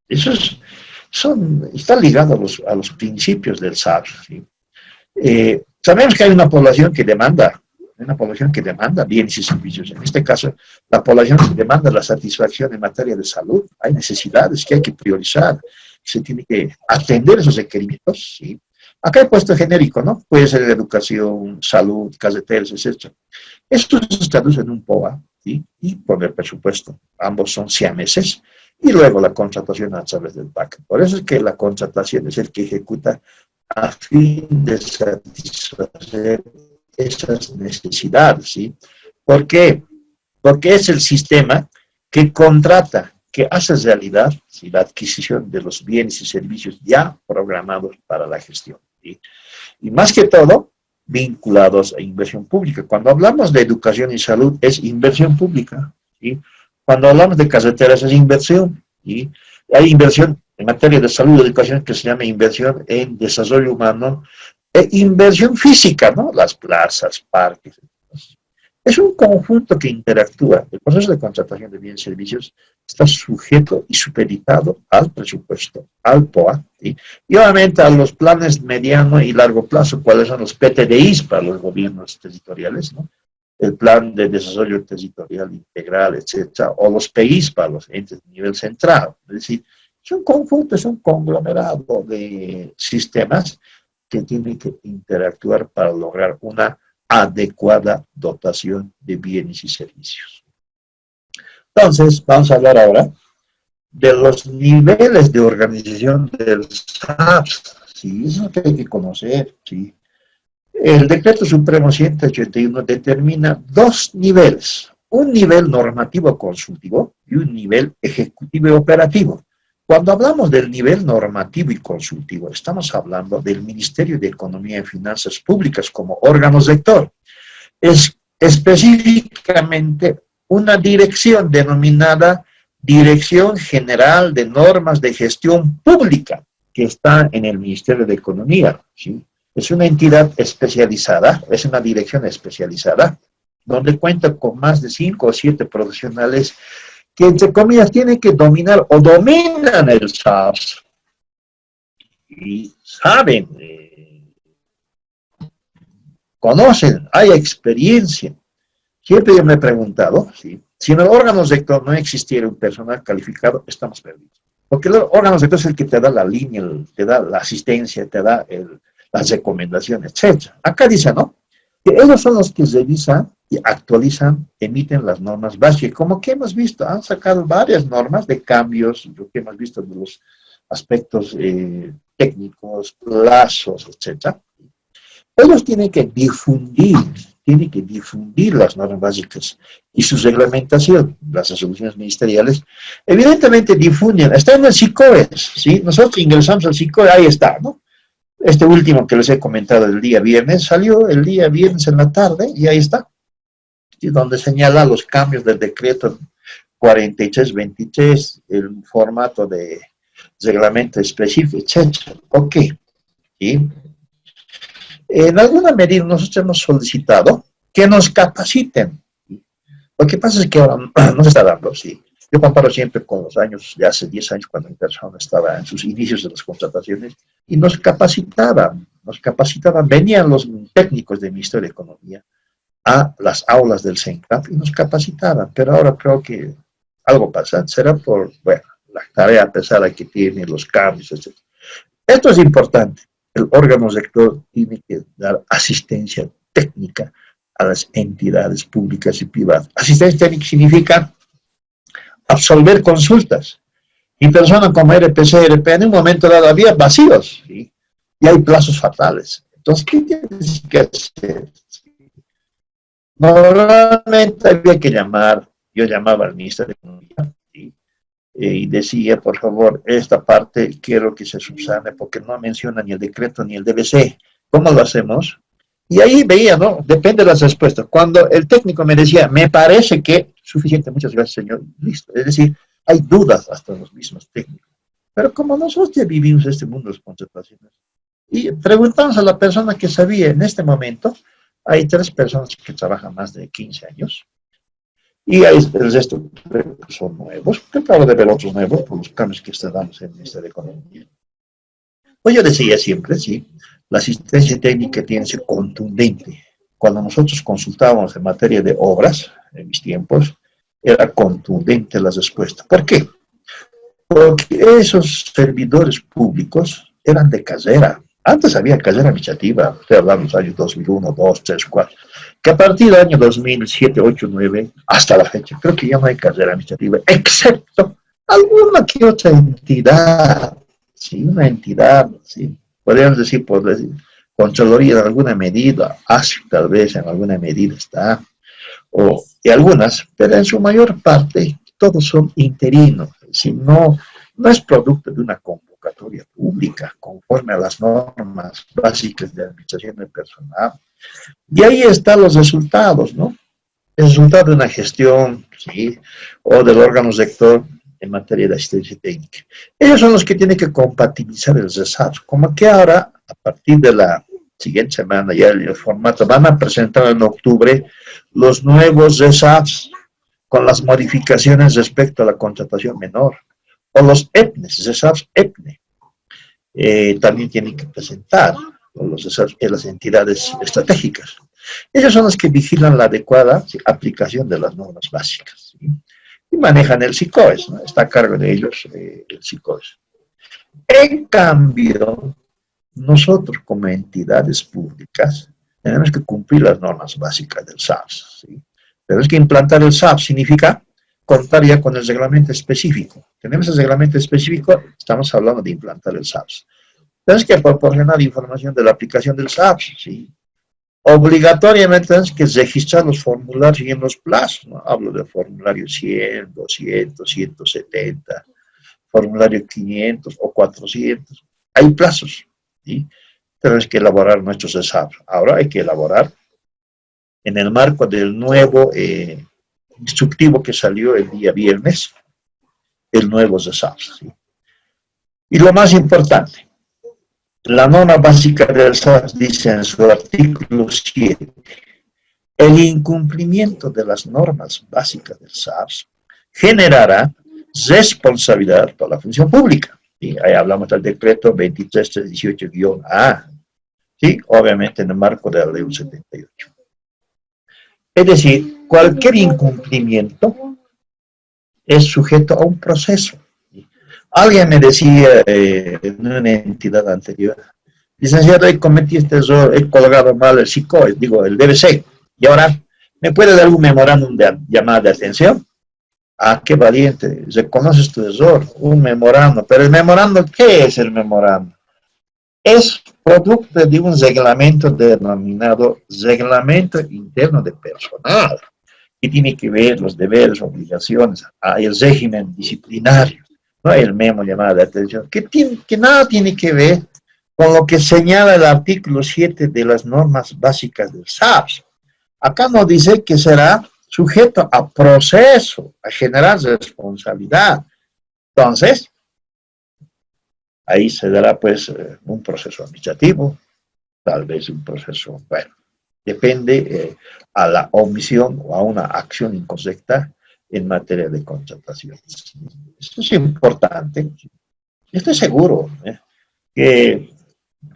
Eso está ligado a los principios del SAR, ¿sí? Sabemos que hay una población que demanda bienes y servicios. En este caso, la población que demanda la satisfacción en materia de salud. Hay necesidades que hay que priorizar. Se tiene que atender esos requerimientos, ¿sí? Acá he puesto genérico, ¿no? Puede ser educación, salud, carreteras, etc. Esto se traduce en un POA, ¿sí? Y por el presupuesto. Ambos son siameses. Y luego la contratación a través del PAC. Por eso es que la contratación es el que ejecuta a fin de satisfacer esas necesidades, ¿sí? ¿Por qué? porque es el sistema que contrata, que hace realidad, ¿sí?, la adquisición de los bienes y servicios ya programados para la gestión, ¿sí? Y más que todo, vinculados a inversión pública. Cuando hablamos de educación y salud, es inversión pública, ¿sí? Cuando hablamos de carreteras, es inversión, ¿sí? Hay inversión en materia de salud y educación que se llama inversión en desarrollo humano, e inversión física, ¿no? Las plazas, parques. Es un conjunto que interactúa. El proceso de contratación de bienes y servicios está sujeto y supeditado al presupuesto, al POA, ¿sí? Y obviamente a los planes mediano y largo plazo, cuáles son los PTDIs para los gobiernos territoriales, ¿no? El plan de desarrollo territorial integral, etcétera, o los PIs para los entes de nivel central. Es decir, es un conjunto, es un conglomerado de sistemas que tienen que interactuar para lograr una adecuada dotación de bienes y servicios. Entonces, vamos a hablar ahora de los niveles de organización del SAPS. Sí, eso es lo que hay que conocer, sí. El Decreto Supremo 181 determina dos niveles, un nivel normativo consultivo y un nivel ejecutivo y operativo. Cuando hablamos del nivel normativo y consultivo, estamos hablando del Ministerio de Economía y Finanzas Públicas como órgano rector. Es específicamente una dirección denominada Dirección General de Normas de Gestión Pública, que está en el Ministerio de Economía, ¿sí? Es una entidad especializada, es una dirección especializada, donde cuenta con más de 5 o 7 profesionales que, entre comillas, tienen que dominar o dominan el SAPS. Y saben, conocen, hay experiencia. Siempre yo me he preguntado, ¿sí?, si en el órgano rector no existiera un personal calificado, estamos perdidos. Porque el órgano rector es el que te da la línea, te da la asistencia, te da las recomendaciones, etc. Acá dice, ¿no?, que ellos son los que revisan y actualizan, emiten las normas básicas. Como que hemos visto, han sacado varias normas de cambios, lo que hemos visto de los aspectos técnicos, plazos, etc. Ellos tienen que difundir las normas básicas y su reglamentación, las resoluciones ministeriales. Evidentemente difunden, está en el SICOES, ¿sí? Nosotros ingresamos al SICOES, ahí está, ¿no? Este último que les he comentado el día viernes, salió el día viernes en la tarde y ahí está, ¿sí?, donde señala los cambios del decreto 4323, el formato de reglamento específico, etc. Ok, ¿sí? En alguna medida nosotros hemos solicitado que nos capaciten. Lo que pasa es que ahora no se está dando, ¿sí? Yo comparo siempre con los años de hace 10 años cuando mi persona estaba en sus inicios de las contrataciones y nos capacitaban, venían los técnicos del Ministerio de Economía a las aulas del CENCAP y nos capacitaban, pero ahora creo que algo pasa, será por, bueno, la tarea pesada que tiene, los cambios, etc. Esto es importante. El órgano rector tiene que dar asistencia técnica a las entidades públicas y privadas. Asistencia técnica significa absolver consultas. Mi persona como RPC, RP, en un momento dado había vacíos, ¿sí?, y hay plazos fatales. Entonces, ¿qué tienes que hacer? Normalmente había que llamar, yo llamaba al ministro de Economía, ¿sí?, y decía, por favor, esta parte quiero que se subsane porque no menciona ni el decreto ni el DBC. ¿Cómo lo hacemos? Y ahí veía, ¿no? Depende de las respuestas. Cuando el técnico me decía, me parece que suficiente, muchas gracias, señor, listo. Es decir, hay dudas hasta los mismos técnicos. Pero como nosotros ya vivimos este mundo de las contrataciones, y preguntamos a la persona que sabía en este momento, hay 3 personas que trabajan más de 15 años, y hay el resto que son nuevos, que acabo de ver otros nuevos por los cambios que está dando en el Ministerio de Economía. Pues yo decía siempre, sí, la asistencia técnica tiene que ser contundente. Cuando nosotros consultábamos en materia de obras, en mis tiempos, era contundente la respuesta. ¿Por qué? Porque esos servidores públicos eran de carrera. Antes había carrera administrativa, estoy hablando de los años 2001, 2, 3, 4, que a partir del año 2007, 8, 9, hasta la fecha, creo que ya no hay carrera administrativa, excepto alguna que otra entidad, sí, una entidad, sí, podríamos decir, por decir, Contraloría en alguna medida, ASI tal vez en alguna medida está, y algunas, pero en su mayor parte todos son interinos, si no es producto de una convocatoria pública conforme a las normas básicas de administración del personal. Y ahí están los resultados, ¿no? El resultado de una gestión, ¿sí? O del órgano rector en materia de asistencia técnica. Ellos son los que tienen que compatibilizar el RESAPS, como que ahora, a partir de la siguiente semana, ya el formato, van a presentar en octubre los nuevos RESAPS con las modificaciones respecto a la contratación menor, o los EPNES, RESAPS EPNE. También tienen que presentar los RESAPS en las entidades estratégicas. Ellos son los que vigilan la adecuada aplicación de las normas básicas, ¿sí? Y manejan el SICOES, ¿no? Está a cargo de ellos el SICOES. En cambio, nosotros como entidades públicas tenemos que cumplir las normas básicas del SAPS, ¿sí? Tenemos que implantar el SAPS, significa contar ya con el reglamento específico. Tenemos el reglamento específico, estamos hablando de implantar el SAPS. Tenemos que proporcionar información de la aplicación del SAPS, ¿sí? Obligatoriamente tenemos que registrar los formularios y en los plazos, ¿no? Hablo del formulario 100, 200, 170, formulario 500 o 400. Hay plazos, ¿sí? Tenemos que elaborar nuestros SAPs. Ahora hay que elaborar en el marco del nuevo instructivo que salió el día viernes, el nuevo SAPs, ¿sí? Y lo más importante, la norma básica del SAPS dice en su artículo 7, el incumplimiento de las normas básicas del SAPS generará responsabilidad por la función pública. Y ahí hablamos del decreto 23318-A, ¿sí? Obviamente en el marco de la ley 78. Es decir, cualquier incumplimiento es sujeto a un proceso. Alguien me decía en una entidad anterior, licenciado, he cometido este error, he colgado mal el SICOES, digo, el DBC, y ahora, ¿me puede dar un memorándum de llamada de atención? Ah, qué valiente, reconoces tu error, un memorándum, pero el memorándum, ¿qué es el memorándum? Es producto de un reglamento denominado Reglamento Interno de Personal, que tiene que ver los deberes, obligaciones, el régimen disciplinario. No el memo llamada de atención, que nada tiene que ver con lo que señala el artículo 7 de las normas básicas del SAPS. Acá nos dice que será sujeto a proceso, a generar responsabilidad. Entonces, ahí se dará pues un proceso administrativo, tal vez un proceso, bueno, depende a la omisión o a una acción incorrecta en materia de contrataciones. Esto es importante. Estoy seguro que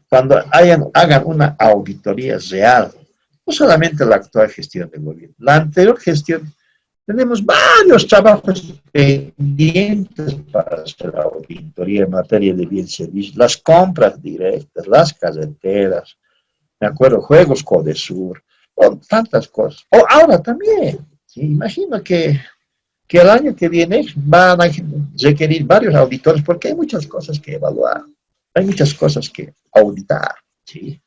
cuando hagan una auditoría real, no solamente la actual gestión del gobierno, la anterior gestión, tenemos varios trabajos pendientes para hacer auditoría en materia de bien servicios, las compras directas, las carreteras, me acuerdo, Juegos Codesur, o tantas cosas. O ahora también, ¿sí? Imagino que el año que viene van a requerir varios auditores porque hay muchas cosas que evaluar, hay muchas cosas que auditar, ¿sí?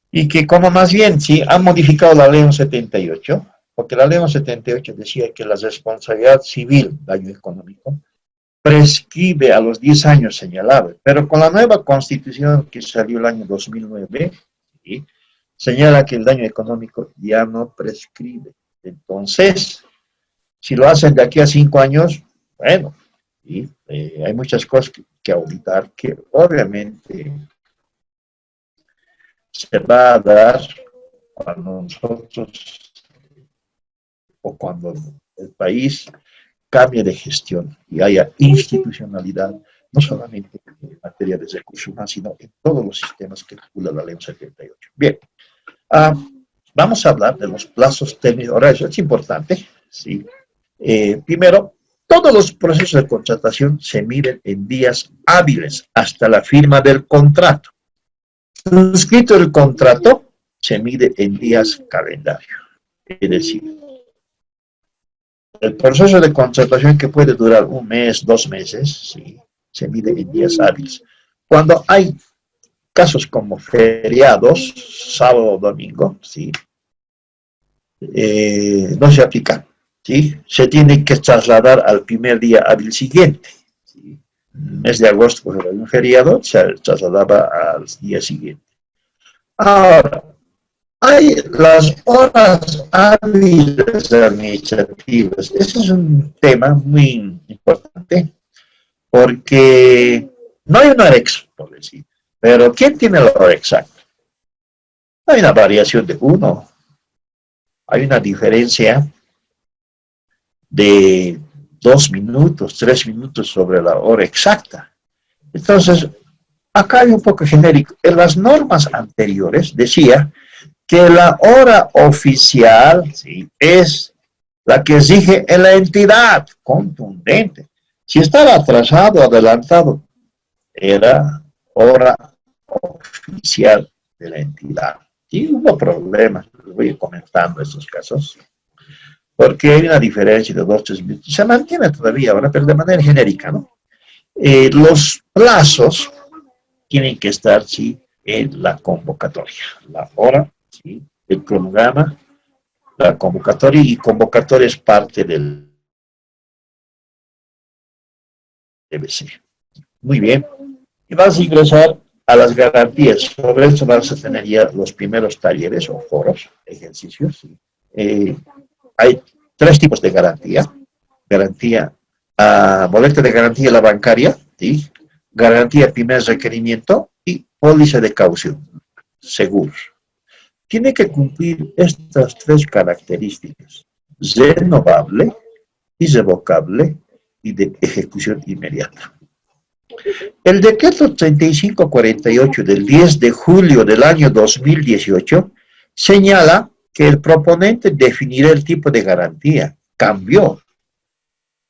Y que como más bien, sí, han modificado la ley 78, porque la ley 78 decía que la responsabilidad civil, daño económico, prescribe a los 10 años señalados, pero con la nueva constitución que salió el año 2009, ¿sí?, señala que el daño económico ya no prescribe. Entonces, si lo hacen de aquí a 5 años, bueno, ¿sí? Hay muchas cosas que auditar que obviamente se va a dar cuando nosotros o cuando el país cambie de gestión y haya institucionalidad, no solamente en materia de recursos humanos, sino en todos los sistemas que regula la ley 78. Bien, vamos a hablar de los plazos técnicos. Ahora, eso es importante, ¿sí? Primero, todos los procesos de contratación se miden en días hábiles hasta la firma del contrato. Suscrito el contrato, se mide en días calendario. Es decir, el proceso de contratación que puede durar 1 mes, 2 meses, ¿sí?, se mide en días hábiles. Cuando hay casos como feriados, sábado o domingo, ¿sí?, no se aplica, ¿sí? Se tiene que trasladar al primer día hábil siguiente. ¿Sí? Mes de agosto, por ejemplo, un feriado, se trasladaba al día siguiente. Ahora, hay las horas hábiles administrativas. Ese es un tema muy importante porque no hay una hora exacta, por decir, pero ¿quién tiene la hora exacta? Hay una variación de 1, hay una diferencia de 2 minutos, 3 minutos sobre la hora exacta. Entonces, acá hay un poco genérico. En las normas anteriores decía que la hora oficial, ¿sí?, es la que exige en la entidad, contundente. Si estaba atrasado, adelantado, era hora oficial de la entidad. Y hubo problemas, les voy comentando estos casos, porque hay una diferencia de 2 o 3 minutos. Se mantiene todavía ahora, pero de manera genérica, ¿no? Los plazos tienen que estar, sí, en la convocatoria, la hora, sí, el cronograma, la convocatoria, y convocatoria es parte del DBC. Muy bien. Y vas a ingresar a las garantías. Sobre eso vas a tener ya los primeros talleres o foros, ejercicios. ¿Sí? Hay 3 tipos de garantía. Garantía, boleta de garantía la bancaria, ¿sí? Garantía primer requerimiento y póliza de caución, seguros. Tiene que cumplir estas 3 características: renovable, irrevocable y de ejecución inmediata. El decreto 3548 del 10 de julio del año 2018 señala que el proponente definirá el tipo de garantía. Cambió.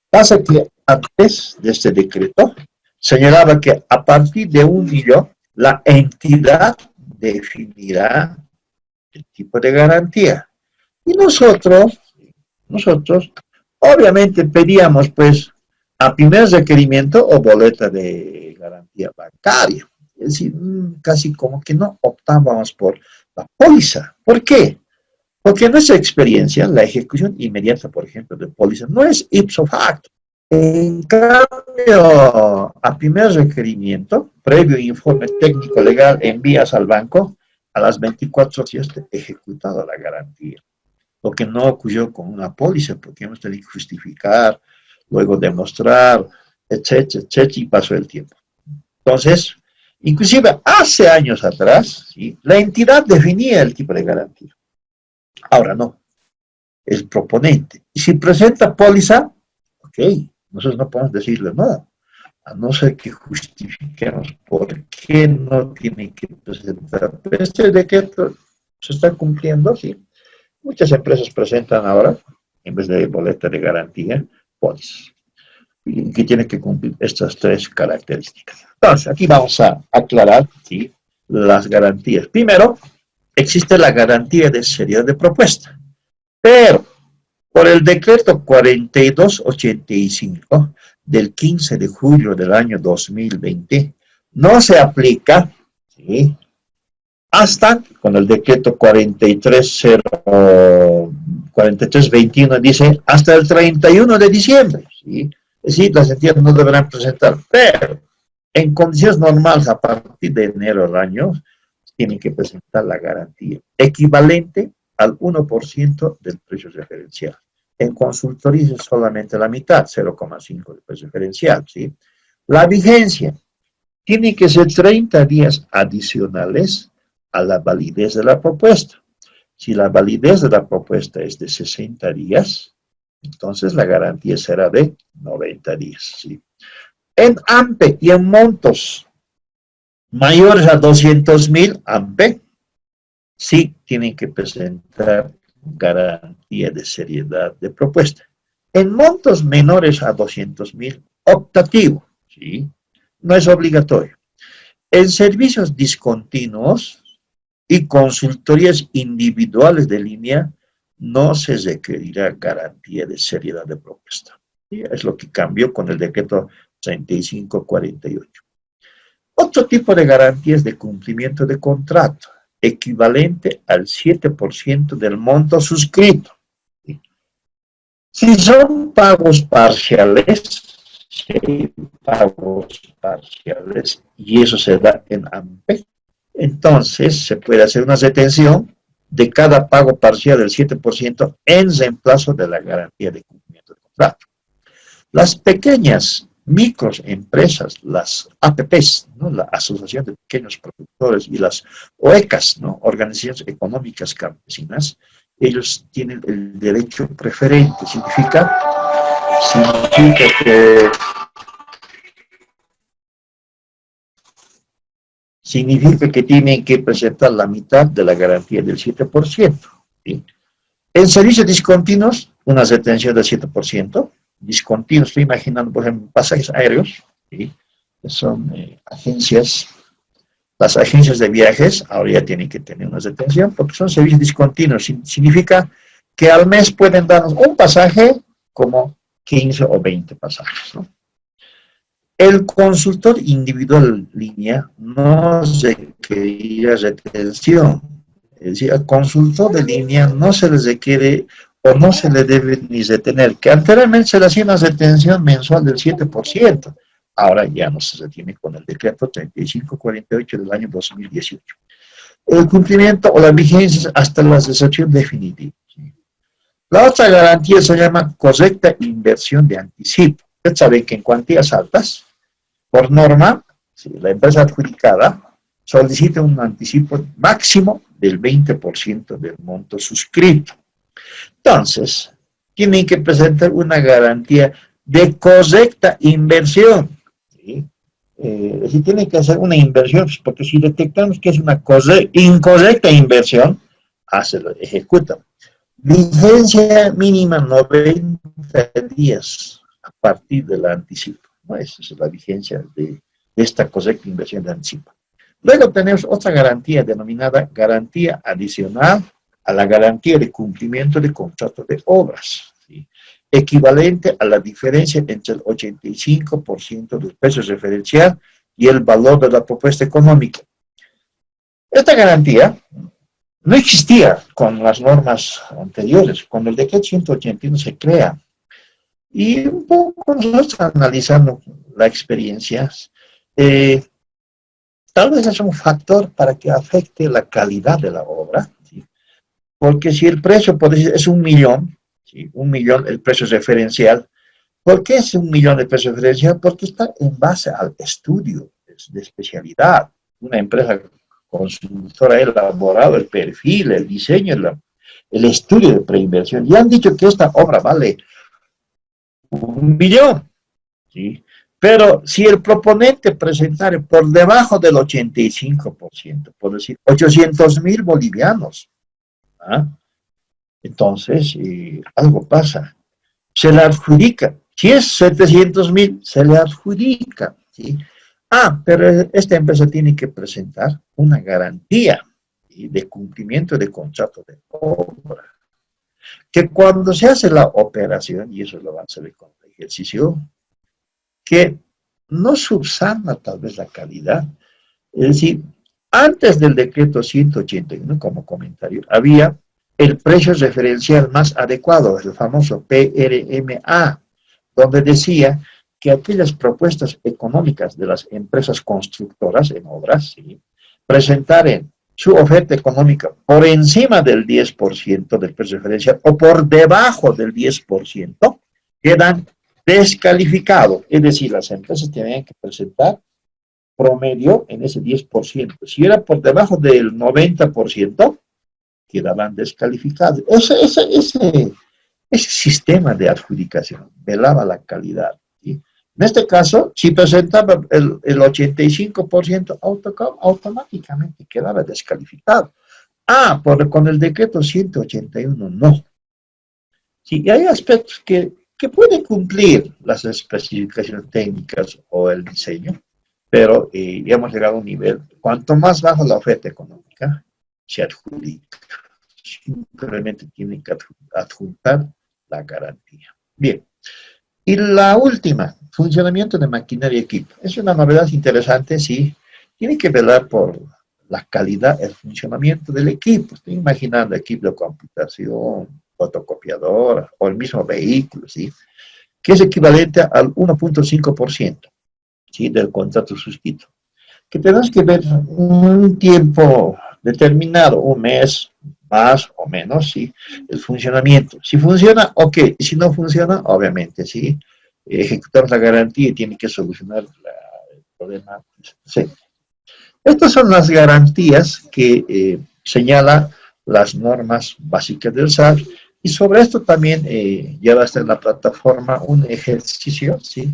Pasa que antes de este decreto señalaba que a partir de 1.000.000 la entidad definirá el tipo de garantía. Y nosotros obviamente pedíamos pues a primer requerimiento o boleta de garantía bancaria. Es decir, casi como que no optábamos por la póliza. ¿Por qué? Porque en nuestra experiencia, la ejecución inmediata, por ejemplo, de póliza no es ipso facto. En cambio, a primer requerimiento, previo informe técnico legal, envías al banco, a las 24 horas ya ejecutado la garantía. Lo que no ocurrió con una póliza, porque hemos tenido que justificar, luego demostrar, etcétera, etcétera, y pasó el tiempo. Entonces, inclusive hace años atrás, ¿sí?, la entidad definía el tipo de garantía. Ahora no, el proponente. Y si presenta póliza, ok, nosotros no podemos decirle no, a no ser que justifiquemos por qué no tiene que presentar. Pero este decreto se está cumpliendo, sí. Muchas empresas presentan ahora, en vez de boleta de garantía, póliza, y que tiene que cumplir estas 3 características. Entonces, aquí vamos a aclarar, ¿sí?, las garantías. Primero, existe la garantía de seriedad de propuesta, pero por el decreto 4285 del 15 de julio del año 2020, no se aplica, ¿sí?, hasta con el decreto 4321 dice hasta el 31 de diciembre, ¿sí? Es decir, las entidades no deberán presentar, pero en condiciones normales a partir de enero del año tienen que presentar la garantía equivalente al 1% del precio referencial. En consultoría es solamente la mitad, 0,5 del precio referencial, ¿sí? La vigencia tiene que ser 30 días adicionales a la validez de la propuesta. Si la validez de la propuesta es de 60 días, entonces la garantía será de 90 días. ¿Sí? En AMPE y en montos mayores a 200.000 AMPE, sí tienen que presentar garantía de seriedad de propuesta. En montos menores a 200.000, optativo, ¿sí? No es obligatorio. En servicios discontinuos y consultorías individuales de línea, no se requerirá garantía de seriedad de propuesta. ¿Sí? Es lo que cambió con el decreto 3548. Otro tipo de garantías de cumplimiento de contrato. equivalente al 7% del monto suscrito. Si son pagos parciales, y eso se da en AMPE, entonces se puede hacer una retención de cada pago parcial del 7% en reemplazo de la garantía de cumplimiento del contrato. Las pequeñas microempresas, las APPs, ¿no? La Asociación de Pequeños Productores, y las OECAS, ¿no? Organizaciones Económicas Campesinas, ellos tienen el derecho preferente. Significa que tienen que presentar la mitad de la garantía del 7%. ¿Sí? En servicios discontinuos, una retención del 7%. Discontinuos, estoy imaginando, por ejemplo, pasajes aéreos, ¿sí? Que son agencias. Las agencias de viajes ahora ya tienen que tener una retención porque son servicios discontinuos. Significa que al mes pueden darnos un pasaje como 15 o 20 pasajes, ¿no? El consultor individual línea no requería retención. Es decir, al consultor de línea no se le requiere o no se le debe ni retener, que anteriormente se le hacía una retención mensual del 7%. Ahora ya no se retiene con el decreto 3548 del año 2018. El cumplimiento o la vigencia hasta la cesación definitiva. La otra garantía se llama correcta inversión de anticipo. Ustedes saben que en cuantías altas, por norma, si la empresa adjudicada solicita un anticipo máximo del 20% del monto suscrito. Entonces, tienen que presentar una garantía de correcta inversión. ¿Sí? Si tienen que hacer una inversión, porque si detectamos que es una incorrecta inversión, lo ejecutan. Vigencia mínima 90 días a partir del anticipo. ¿No? Esa es la vigencia de esta correcta inversión de anticipo. Luego tenemos otra garantía denominada garantía adicional a la garantía de cumplimiento de contrato de obras, ¿sí? Equivalente a la diferencia entre el 85% del precio referencial y el valor de la propuesta económica. Esta garantía no existía con las normas anteriores, cuando el decreto 181 se crea. Y un poco nosotros analizando la experiencia, tal vez es un factor para que afecte la calidad de la obra, ¿sí? Porque si el precio, por decir, es 1 millón, ¿sí? 1 millón el precio referencial. ¿Por qué es 1 millón el precio referencial? Porque está en base al estudio de especialidad. Una empresa consultora ha elaborado el perfil, el diseño, el estudio de preinversión. Y han dicho que esta obra vale 1 millón, ¿sí? Pero si el proponente presentara por debajo del 85%, por decir 800.000 bolivianos, ¿ah? Entonces algo pasa. Se le adjudica. Si es 700.000, se le adjudica, ¿sí? Pero esta empresa tiene que presentar una garantía, ¿sí?, de cumplimiento de contrato de obra. Que cuando se hace la operación, y eso lo van a hacer con el ejercicio, que no subsana tal vez la calidad. Es decir, antes del decreto 181, como comentario, había el precio referencial más adecuado, el famoso PRMA, donde decía que aquellas propuestas económicas de las empresas constructoras en obras, ¿sí?, presentaren su oferta económica por encima del 10% del precio referencial o por debajo del 10%, quedan descalificados. Es decir, las empresas tenían que presentar promedio en ese 10%. Si era por debajo del 90%, quedaban descalificados. Ese sistema de adjudicación velaba la calidad, ¿sí? En este caso, si presentaba el 85%, automáticamente quedaba descalificado. Con el decreto 181 no. Sí, y hay aspectos que pueden cumplir las especificaciones técnicas o el diseño, pero ya hemos llegado a un nivel, cuanto más baja la oferta económica, se adjudica. Simplemente tienen que adjuntar la garantía. Bien. Y la última, funcionamiento de maquinaria y equipo. Es una novedad interesante, sí. Tiene que velar por la calidad, el funcionamiento del equipo. Estoy imaginando equipo de computación, fotocopiadora o el mismo vehículo, ¿sí? Que es equivalente al 1.5%, ¿sí? Del contrato suscrito. Que tenemos que ver un tiempo determinado, un mes, más o menos, ¿sí? El funcionamiento. Si funciona, ok. Y si no funciona, obviamente, ¿sí? Ejecutamos la garantía y tiene que solucionar el problema. Sí. Estas son las garantías que señala las normas básicas del SAR, y sobre esto también ya va a estar en la plataforma un ejercicio, ¿sí?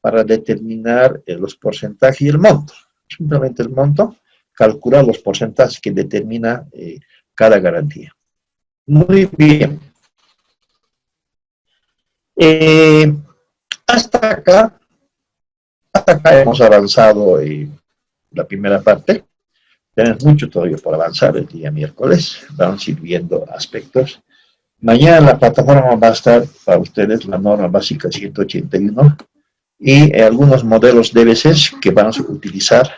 Para determinar los porcentajes y el monto. Simplemente el monto, calcular los porcentajes que determina cada garantía. Muy bien. Hasta acá hemos avanzado la primera parte. Tenemos mucho todavía por avanzar el día miércoles. Vamos a ir viendo aspectos. Mañana en la plataforma va a estar para ustedes la norma básica 181 y algunos modelos DBCs que vamos a utilizar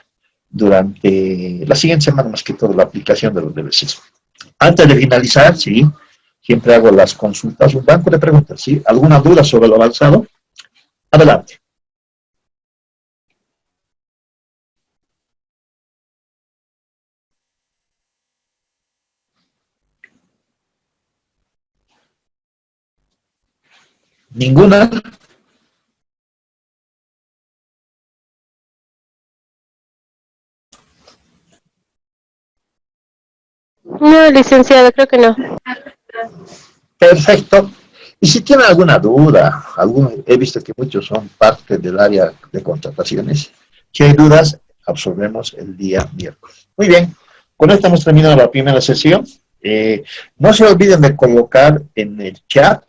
durante la siguiente semana, más que todo la aplicación de los DBCs. Antes de finalizar, sí, siempre hago las consultas, un banco de preguntas, ¿sí? ¿Alguna duda sobre lo avanzado? Adelante. ¿Ninguna? No, licenciado, creo que no. Perfecto. Y si tienen alguna duda, he visto que muchos son parte del área de contrataciones. Si hay dudas, absorbemos el día miércoles. Muy bien, con esto hemos terminado la primera sesión. No se olviden de colocar en el chat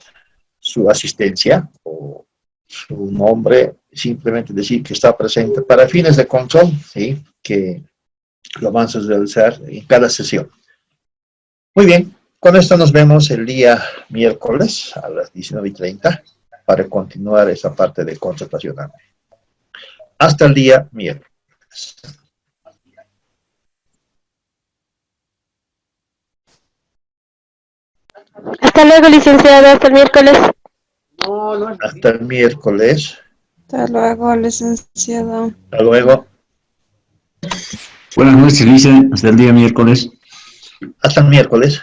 su asistencia o su nombre, simplemente decir que está presente para fines de control, ¿sí? Que lo vamos a realizar en cada sesión. Muy bien, con esto nos vemos el día miércoles a las 19:30 para continuar esa parte de contratación. Hasta el día miércoles. Hasta luego, licenciado, hasta el miércoles. Hasta el miércoles. Hasta luego, licenciado. Hasta luego. Buenas noches, Lice. Hasta el día miércoles. Hasta el miércoles.